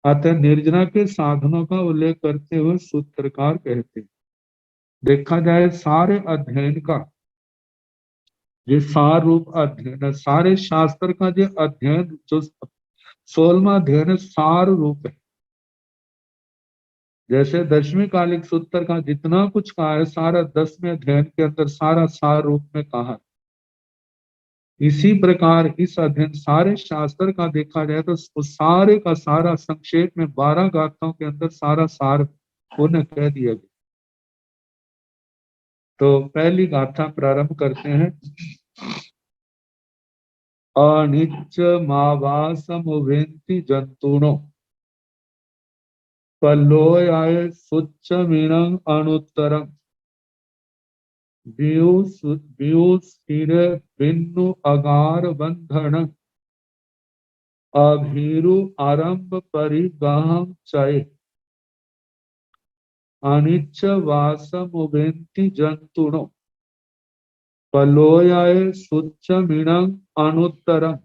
अतः निर्जरा के साधनों का उल्लेख करते हुए सूत्रकार कहते हैं, देखा जाए सारे अध्ययन का ये सार रूप अध्ययन है, सारे शास्त्र का जो अध्ययन जो 16वां अध्ययन है सार रूप है। जैसे दशमी कालिक सूत्र का जितना कुछ कहा है सारा 10वें अध्ययन के अंदर सारा सार रूप में कहा है। इसी प्रकार इस अध्ययन सारे शास्त्र का देखा जाए तो उस सारे का सारा संक्षेप में 12 गाथाओं के अंदर सारा सार उन्हें कह दिया गया। तो पहली गाथा प्रारंभ करते हैं। अनिच्च मावासमुवेन्ति जंतुनो पल्लोयाय सुच्चमीनं अनुत्तरम् व्यूस्थिरे बिन्नु अगार बंधन अभीरु आरंभ परिगहं चय अनिच्च वासमुवेन्ति जंतुनो पलोयाय सुच्चमीनं अनुत्तरम्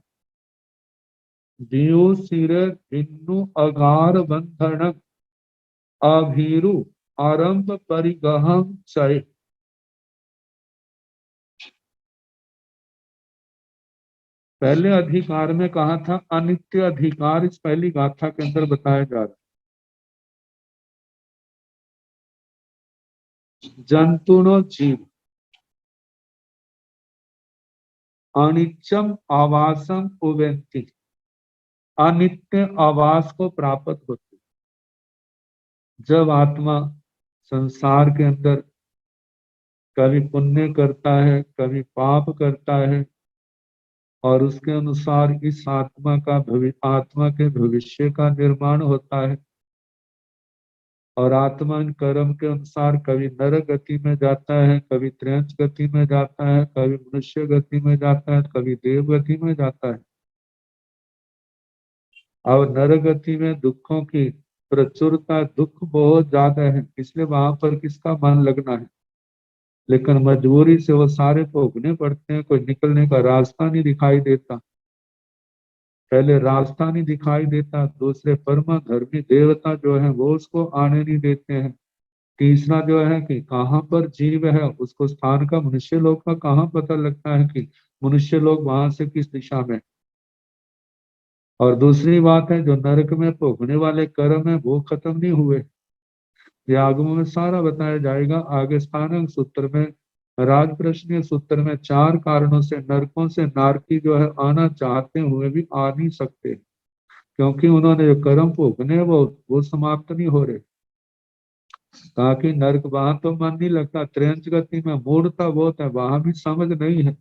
व्यूस्थिरे बिन्नु अगार बंधन अभीरु आरंभ परिगहं चय। पहले अधिकार में कहा था अनित्य अधिकार, इस पहली गाथा के अंदर बताया जा रहा है। जंतुनो जीव अनित्यम आवासम उवेन्ति, अनित्य आवास को प्राप्त होती। जब आत्मा संसार के अंदर कभी पुण्य करता है कभी पाप करता है और उसके अनुसार इस आत्मा के भविष्य का निर्माण होता है और आत्मा कर्म के अनुसार कभी नरक गति में जाता है, कभी त्रयंच गति में जाता है, कभी मनुष्य गति में जाता है, कभी देव गति में जाता है। और नरक गति में दुखों की प्रचुरता, दुख बहुत ज्यादा है, इसलिए वहां पर किसका मन लगना है, लेकिन मजबूरी से वो सारे भोगने पड़ते हैं। कोई निकलने का रास्ता नहीं दिखाई देता। पहले रास्ता नहीं दिखाई देता, दूसरे परम धर्मी देवता जो है वो उसको आने नहीं देते हैं। तीसरा जो है कि कहाँ पर जीव है उसको स्थान का, मनुष्य लोक का कहाँ पता लगता है कि मनुष्य लोग वहां से किस दिशा में। और दूसरी बात है जो नरक में भोगने वाले कर्म है वो खत्म नहीं हुए। ये आगमों में सारा बताया जाएगा। आगे स्थानांक सूत्र में, राज प्रश्न सूत्र में 4 कारणों से नरकों से नारकी जो है आना चाहते हुए भी आ नहीं सकते, क्योंकि उन्होंने जो कर्म भोगने वो समाप्त नहीं हो रहे। ताकि नरक वहां तो मन नहीं लगता, त्रयंच गति में मूढ़ता बहुत है, वहां भी समझ नहीं है।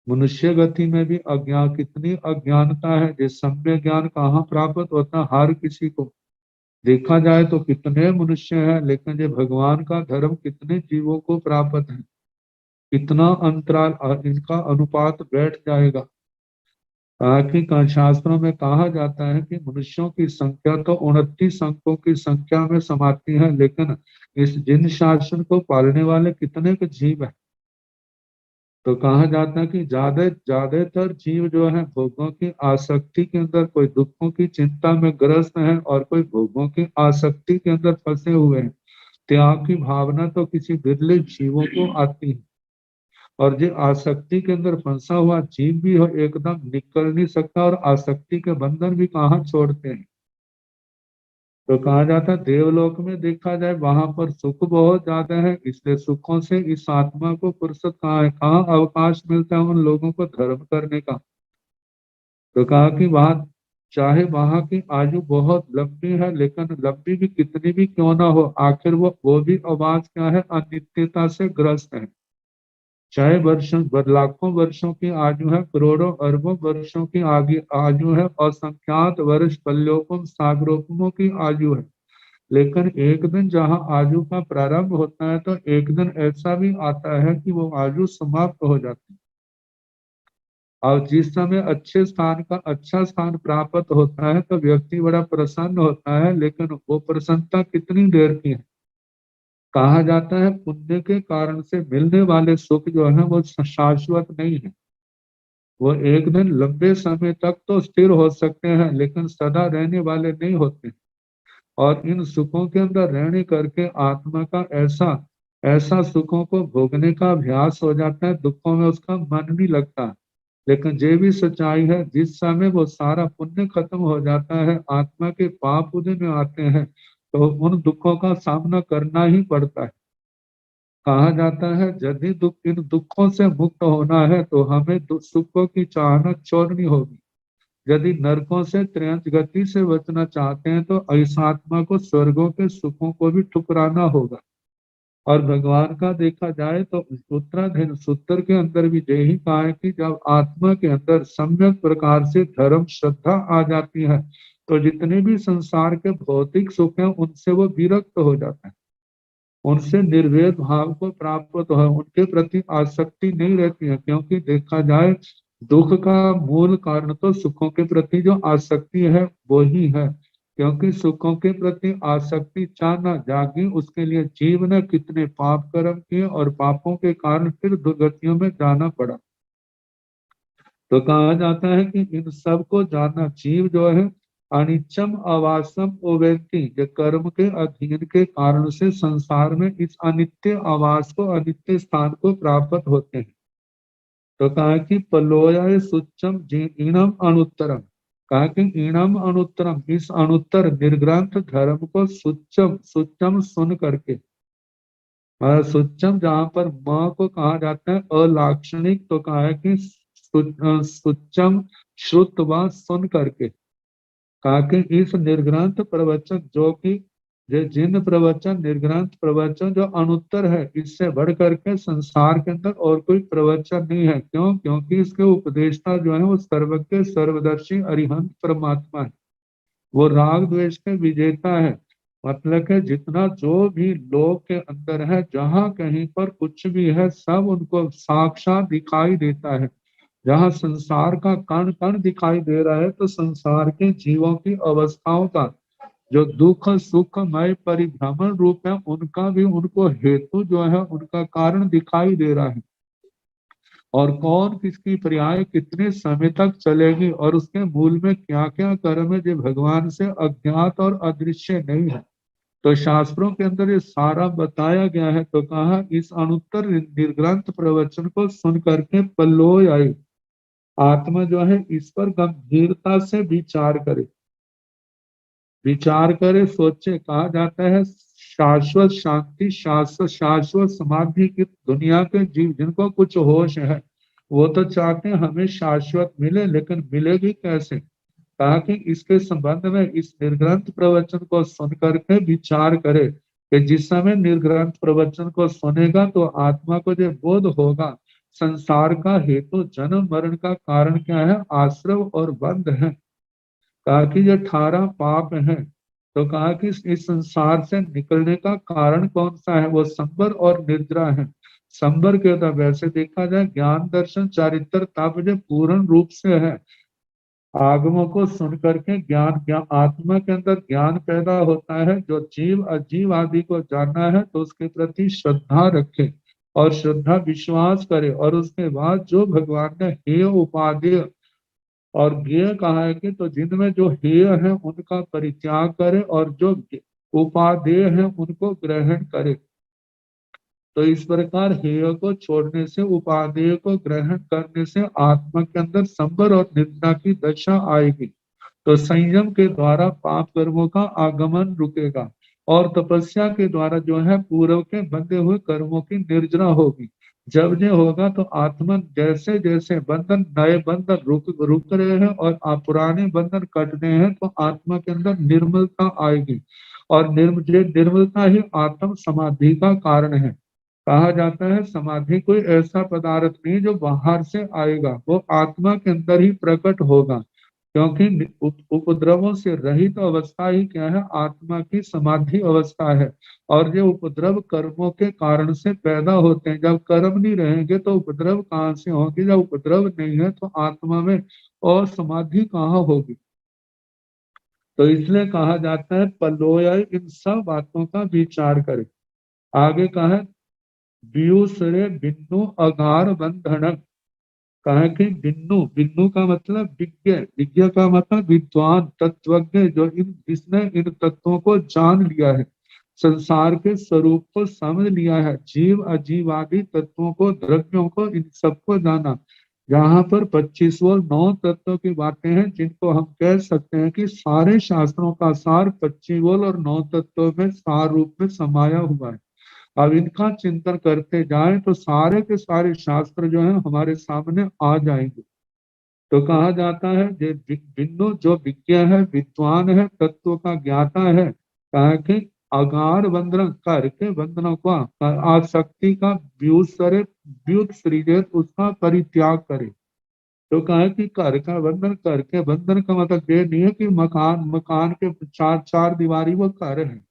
मनुष्य गति में भी अज्ञान, कितनी अज्ञानता है। जिस सम्य ज्ञान कहाँ प्राप्त होता है हर किसी को। देखा जाए तो कितने मनुष्य हैं, लेकिन ये भगवान का धर्म कितने जीवों को प्राप्त है, कितना अंतराल और इनका अनुपात बैठ जाएगा। ताकि शास्त्रों में कहा जाता है कि मनुष्यों की संख्या तो 29 अंकों की संख्या में समाती है, लेकिन इस जिन शासन को पालने वाले कितने के जीव है। तो कहा जाता है कि ज्यादातर जीव जो है भोगों की आसक्ति के अंदर, कोई दुखों की चिंता में ग्रस्त है और कोई भोगों की आसक्ति के अंदर फंसे हुए हैं। त्याग की भावना तो किसी बिरले जीवों को आती है, और जो आसक्ति के अंदर फंसा हुआ जीव भी हो एकदम निकल नहीं सकता, और आसक्ति के बंधन भी कहाँ छोड़ते हैं। तो कहा जाता है देवलोक में देखा जाए वहां पर सुख बहुत ज्यादा है, इसलिए सुखों से इस आत्मा को फुर्सत कहाँ है, कहाँ अवकाश मिलता है उन लोगों को धर्म करने का। तो कहा कि वहां चाहे वहां की आयु बहुत लंबी है, लेकिन लंबी भी कितनी भी क्यों ना हो, आखिर वो भी आवाज क्या है, अनित्यता से ग्रस्त है। चाहे लाखों वर्षों की आयु है, करोड़ों अरबों वर्षों की आयु है, असंख्यात वर्ष पल्योपम सागरोपमों की आयु है। लेकिन एक दिन जहाँ आयु का प्रारंभ होता है तो एक दिन ऐसा भी आता है कि वो आयु समाप्त हो जाती है। और जिस समय अच्छा स्थान प्राप्त होता है तो व्यक्ति बड़ा प्रसन्न होता है, लेकिन वो प्रसन्नता कितनी देर की है। कहा जाता है पुण्य के कारण से मिलने वाले सुख जो है वो शाश्वत नहीं है। वो एक दिन लंबे समय तक तो स्थिर हो सकते हैं, लेकिन सदा रहने वाले नहीं होते। और इन सुखों के अंदर रहने करके आत्मा का ऐसा ऐसा सुखों को भोगने का अभ्यास हो जाता है, दुखों में उसका मन नहीं लगता। लेकिन ये भी सच्चाई है, जिस समय वो सारा पुण्य खत्म हो जाता है, आत्मा के पाप उदय में आते हैं, तो उन दुखों का सामना करना ही पड़ता है। कहा जाता है यदि इन दुखों से मुक्त होना है तो हमें सुखों की चाहना छोड़नी होगी। यदि नरकों से त्रयंत गति से बचना चाहते हैं तो इस आत्मा को स्वर्गों के सुखों को भी ठुकराना होगा। और भगवान का देखा जाए तो उत्तराधीन सूत्र के अंदर भी यही कहा है कि जब आत्मा के अंदर सम्यक प्रकार से धर्म श्रद्धा आ जाती है तो जितने भी संसार के भौतिक सुख हैं उनसे वो विरक्त हो जाता है, उनसे निर्वेद भाव को प्राप्त हो, उनके प्रति आसक्ति नहीं रहती है। क्योंकि देखा जाए दुख का मूल कारण तो सुखों के प्रति जो आसक्ति है वो ही है। क्योंकि सुखों के प्रति आसक्ति चाहना जागी, उसके लिए जीव ने कितने पाप कर्म किए और पापों के कारण फिर दुर्गतियों में जाना पड़ा। तो कहा जाता है कि इन सब को जानना, जीव जो है अनिचम अवासम ओवेंती, ये कर्म के अधीन के कारण से संसार में इस अनित्य आवास को, अनित्य स्थान को प्राप्त होते हैं। तो कहा कि पलोय सुच्चम ईणम अनुत्तरम, कहा कि ईणम अनुत्तरम, इस अनुत्तर निर्ग्रंथ धर्म को सुच्चम सुच्चम सुन करके, सुच्चम जहाँ पर म को कहा जाता है अलाक्षणिक, तो कहा है कि सुच्चम श्रुतवा सुन करके, कहा कि इस निर्ग्रंथ प्रवचन जो कि ये जिन प्रवचन निर्ग्रंथ प्रवचन जो अनुत्तर है, इससे बढ़ करके संसार के अंदर और कोई प्रवचन नहीं है। क्यों? क्योंकि इसके उपदेष्टा जो है वो सर्वज्ञ सर्वदर्शी अरिहंत परमात्मा है, वो राग द्वेष के विजेता है। मतलब कि जितना जो भी लोक के अंदर है, जहाँ कहीं पर कुछ भी है, सब उनको साक्षात दिखाई देता है। जहाँ संसार का कण कण दिखाई दे रहा है तो संसार के जीवों की अवस्थाओं का जो दुख सुखमय परिभ्रमण रूप है, उनका भी उनको हेतु जो है, उनका कारण दिखाई दे रहा है। और कौन किसकी पर्याय कितने समय तक चलेगी और उसके मूल में क्या क्या कर्म है, जो भगवान से अज्ञात और अदृश्य नहीं है। तो शास्त्रों के अंदर ये सारा बताया गया है। तो कहा इस अनुत्तर निर्ग्रंथ प्रवचन को सुन करके पल्लोय आई आत्मा जो है इस पर गंभीरता से विचार करे, सोचे। कहा जाता है शाश्वत शांति, शाश्वत समाधि की दुनिया के जीव जिनको कुछ होश है, वो तो चाहते हैं हमें शाश्वत मिले, लेकिन मिलेगी कैसे? कहा कि इसके संबंध में इस निर्ग्रंथ प्रवचन को सुन करके विचार करे कि जिस समय निर्ग्रंथ प्रवचन को सुनेगा तो आत्मा को जो बोध होगा संसार का हेतु जन्म मरण का कारण क्या है, आश्रव और बंध है। कहा कि ये 18 पाप हैं। तो कहा कि इस संसार से निकलने का कारण कौन सा है, वो संबर और निद्रा है। संबर के होता, वैसे देखा जाए ज्ञान दर्शन चारित्र तप जो पूर्ण रूप से है, आगमों को सुन करके ज्ञान आत्मा के अंदर ज्ञान पैदा होता है। जो जीव अजीव आदि को जानना है तो उसके प्रति श्रद्धा रखे और श्रद्धा विश्वास करे, और उसके बाद जो भगवान ने हेय उपादेय और ज्ञेय कहा है कि तो जिनमें जो हेय है उनका परित्याग करे और जो उपादेय है उनको ग्रहण करे। तो इस प्रकार हेय को छोड़ने से, उपादेय को ग्रहण करने से आत्मा के अंदर संबर और निंदा की दशा आएगी। तो संयम के द्वारा पाप कर्मों का आगमन रुकेगा और तपस्या के द्वारा जो है पूर्व के बंधे हुए कर्मों की निर्जना होगी। जब ये होगा तो आत्मा जैसे जैसे बंधन, नए बंधन रुक रहे हैं और पुराने बंधन कट रहे हैं, तो आत्मा के अंदर निर्मलता आएगी। और निर्मलता ही आत्म समाधि का कारण है। कहा जाता है समाधि कोई ऐसा पदार्थ नहीं जो बाहर से आएगा, वो आत्मा के अंदर ही प्रकट होगा। क्योंकि उपद्रवों से रहित अवस्था ही क्या है, आत्मा की समाधि अवस्था है। और ये उपद्रव कर्मों के कारण से पैदा होते हैं। जब कर्म नहीं रहेंगे तो उपद्रव कहाँ से होंगे? जब उपद्रव नहीं है तो आत्मा में और समाधि कहाँ होगी? तो इसलिए कहा जाता है पलोय इन सब बातों का विचार करें। आगे कहा है व्यूसरे बिन्नु अगार बंधन। कहा कि बिन्नु, बिन्नु का मतलब विज्ञ, विज्ञ का मतलब विद्वान तत्वज्ञ, जो इन जिसने इन तत्वों को जान लिया है, संसार के स्वरूप को समझ लिया है, जीव अजीव आदि तत्वों को, द्रव्यों को, इन सबको जाना। यहाँ पर 25 और 9 तत्वों की बातें हैं, जिनको हम कह सकते हैं कि सारे शास्त्रों का सार 25 और 9 तत्वों में सार रूप में समाया हुआ है। अब इनका चिंतन करते जाएं तो सारे के सारे शास्त्र जो है हमारे सामने आ जाएंगे। तो कहा जाता है जे बिन्नु जो विज्ञ है, विद्वान है, तत्व का ज्ञाता है, कहा कि अगार बंधन करके बंधनों का, आसक्ति का व्यूसरे व्युत सृजित उसका परित्याग करे। तो कहा कि घर का बंधन, करके बंधन का मतलब ये नहीं है कि मकान, मकान के चार चार दीवारी वो घर है।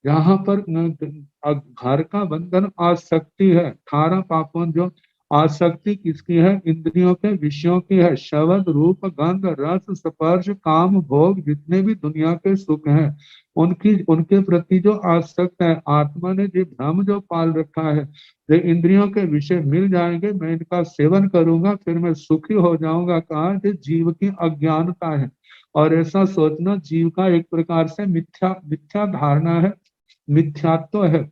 यहाँ पर घर का बंधन आसक्ति है। 18 पापों जो आसक्ति किसकी है? इंद्रियों के विषयों की है। शब्द रूप गंध रस स्पर्श काम भोग, जितने भी दुनिया के सुख हैं उनकी, उनके प्रति जो आसक्त है। आत्मा ने जो भ्रम जो पाल रखा है, ये इंद्रियों के विषय मिल जाएंगे, मैं इनका सेवन करूंगा फिर मैं सुखी हो जाऊंगा। कहा कि जीव की अज्ञानता है। और ऐसा सोचना जीव का एक प्रकार से मिथ्या मिथ्या धारणा है, मिथ्यात्व है।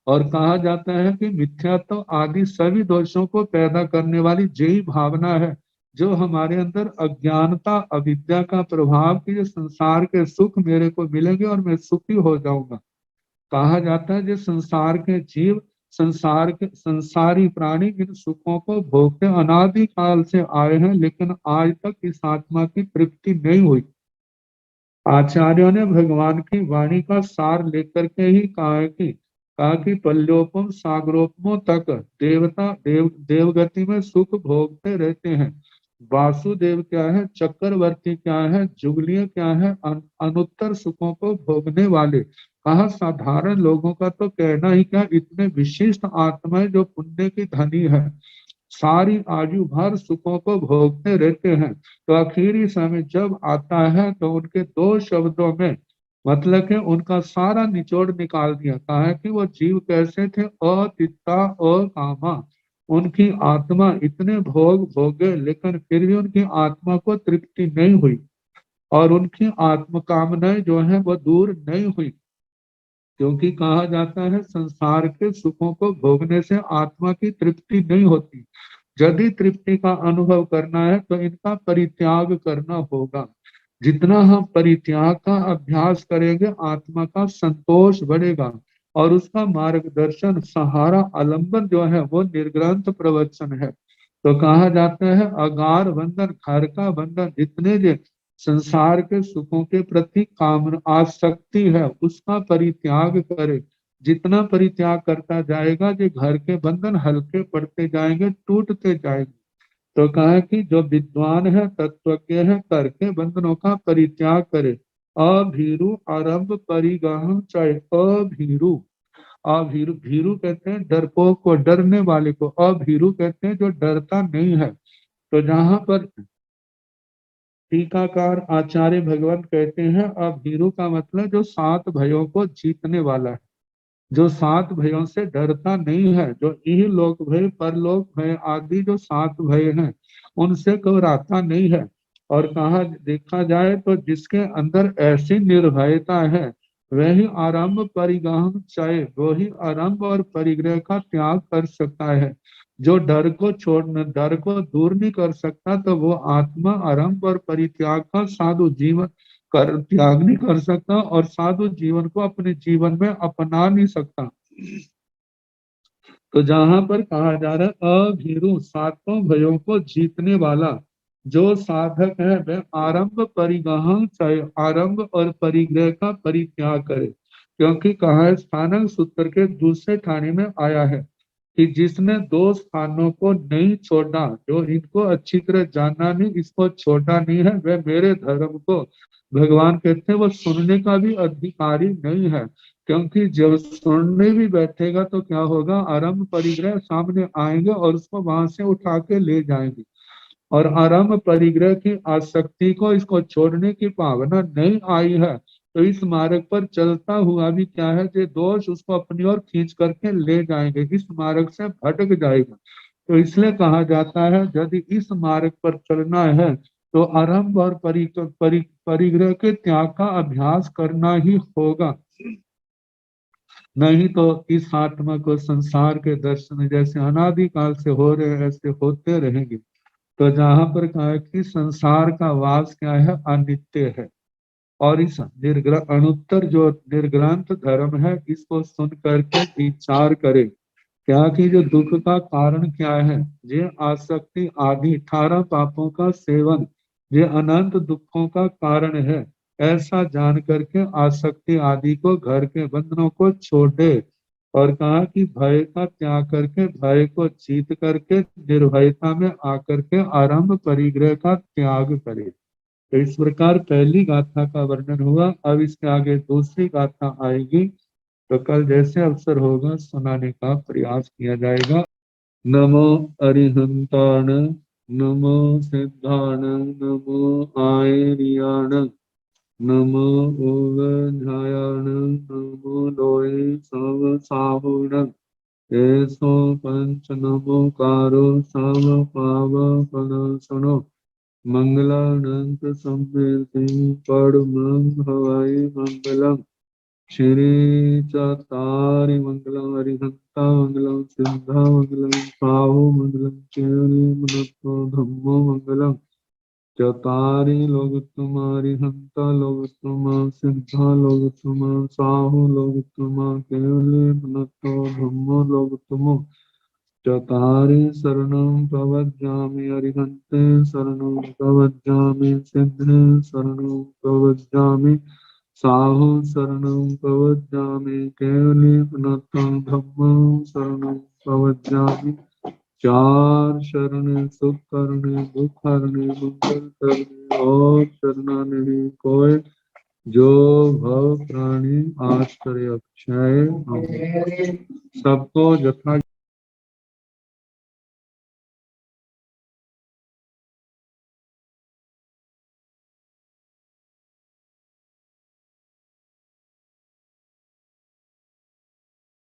और कहा जाता है कि मिथ्यात्व आदि सभी दोषों को पैदा करने वाली यही भावना है, जो हमारे अंदर अज्ञानता अविद्या का प्रभाव कि ये संसार के सुख मेरे को मिलेंगे और मैं सुखी हो जाऊंगा। कहा जाता है जो संसार के जीव, संसार के संसारी प्राणी इन सुखों को भोगते अनादि काल से आए हैं, लेकिन आज तक इस आत्मा की तृप्ति नहीं हुई। आचार्यों ने भगवान की वाणी का सार लेकर के ही कहा कि पल्योपम सागरोपमों तक देवता देवगति में सुख भोगते रहते हैं। वासुदेव क्या है, चक्रवर्ती क्या है, जुगलियां क्या है, अनुत्तर सुखों को भोगने वाले। कहा साधारण लोगों का तो कहना ही क्या, इतने विशिष्ट आत्माएं जो पुण्य की धनी है, सारी आयु भर सुखों को भोगते रहते हैं। तो आखिरी समय जब आता है तो उनके 2 शब्दों में मतलब कि उनका सारा निचोड़ निकाल दिया। कहा है कि वो जीव कैसे थे, अतित्ता अकामा। उनकी आत्मा इतने भोग भोगे लेकिन फिर भी उनकी आत्मा को तृप्ति नहीं हुई, और उनकी आत्मकामनाएं जो है वो दूर नहीं हुई। क्योंकि कहा जाता है संसार के सुखों को भोगने से आत्मा की तृप्ति नहीं होती। यदि तृप्ति का अनुभव करना है तो इनका परित्याग करना होगा। जितना हम परित्याग का अभ्यास करेंगे आत्मा का संतोष बढ़ेगा, और उसका मार्गदर्शन सहारा आलंबन जो है वो निर्ग्रंथ प्रवचन है। तो कहा जाता है अगार बंधन, घर का बंधन, जितने जो संसार के सुखों के प्रति काम आसक्ति है उसका परित्याग करे। जितना परित्याग करता जाएगा जो घर के बंधन हल्के पड़ते जाएंगे, टूटते जाएंगे। तो कहा कि जो विद्वान है तत्वज्ञ है करके बंधनों का परित्याग करे। अभीरु आरंभ परिगहन चाहे अभीरु। अभीरु, भीरु कहते हैं डरपोक को, डरने वाले को। अभीरु कहते हैं जो डरता नहीं है। तो जहां पर टीकाकार आचार्य भगवत कहते हैं अभीरु का मतलब जो 7 भयों को जीतने वाला है, जो 7 भयों से डरता नहीं है, जो इह लोक भय परलोक भय आदि जो 7 भय हैं उनसे घबराता नहीं है। और कहा देखा जाए तो जिसके अंदर ऐसी निर्भयता है वही आरंभ परिगहन चाहे, वही आरंभ और परिग्रह का त्याग कर सकता है। जो डर को छोड़ना, डर को दूर नहीं कर सकता, तो वो आत्मा आरंभ और परित्याग का साधु जीवन कर त्याग नहीं कर सकता, और साधु जीवन को अपने जीवन में अपना नहीं सकता। तो जहां पर कहा जा रहा है अभीरु 7 भयों को जीतने वाला जो साधक है वह आरंभ परिगहन चाहे, आरंभ और परिग्रह का परित्याग करे। क्योंकि कहा है स्थानक सूत्र के दूसरे ठाणी में आया है कि जिसने दो स्थानों को नहीं छोड़ा, जो इनको अच्छी तरह जानना नहीं, इसको छोड़ा नहीं है, वह मेरे धर्म को, भगवान कहते हैं, वो सुनने का भी अधिकारी नहीं है। क्योंकि जब सुनने भी बैठेगा तो क्या होगा, आरंभ परिग्रह सामने आएंगे और उसको वहां से उठा के ले जाएंगे। और आरंभ परिग्रह की आसक्ति को, इसको छोड़ने की भावना नहीं आई है, तो इस मार्ग पर चलता हुआ भी क्या है, जो दोष उसको अपनी ओर खींच करके ले जाएंगे, इस मार्ग से भटक जाएगा। तो इसलिए कहा जाता है यदि इस मार्ग पर चलना है तो आरंभ और परिग्रह के त्याग का अभ्यास करना ही होगा। नहीं तो इस आत्मा को संसार के दर्शन जैसे अनादिकाल से हो रहे हैं ऐसे होते रहेंगे। तो जहां पर कहा है कि संसार का वास क्या है, अनित्य है। और इस अणुत्तर जो निर्ग्रंथ धर्म है, इसको सुन करके विचार करे क्या कि जो दुख का कारण क्या है, ये आसक्ति आदि 18 पापों का सेवन ये अनंत दुखों का कारण है। ऐसा जान करके आसक्ति आदि को, घर के बंधनों को छोड़े, और कहा कि भय का त्याग करके, भय को जीत करके निर्भयता में आकर के आरंभ परिग्रह का त्याग करे। तो इस प्रकार पहली गाथा का वर्णन हुआ। अब इसके आगे दूसरी गाथा आएगी, तो कल जैसे अवसर होगा सुनाने का प्रयास किया जाएगा। नमो अरिहंताण, नमो सिद्धाण, नमो आयरियाण, नमो ओगझायाण, नमो लोये सव साहुण, एसो पंच नमोकारो सव पावपनाशनो, मंगलानंत संवेदी परमं हवाई मंगलम, श्री चतारि मंगलम हरिहंता मंगलम, सिद्धा मंगलम, साहु मंगलम, केवली मनत्तो धम्मो मंगलम, चतारि लोकतुमारि हंता लोकतुमा, सिद्धा लोकतुमा, साहु लोकतुमा, केवली मनत्तो धम्मो लोकतुमो, चतारि शरणं प्रवज्जामि, अरिहन्ते शरणं प्रवज्जामि, सिद्धे शरणं प्रवज्जामि, साहु शरणं प्रवज्जामि, केवली पुनतं धम्मं शरणं प्रवज्जामि। चार शरण सुख करने, दुख हरने, मंगल करने, और शरणा नहीं कोय, जो भव प्राणी आश्रय अक्षय। सबको यथा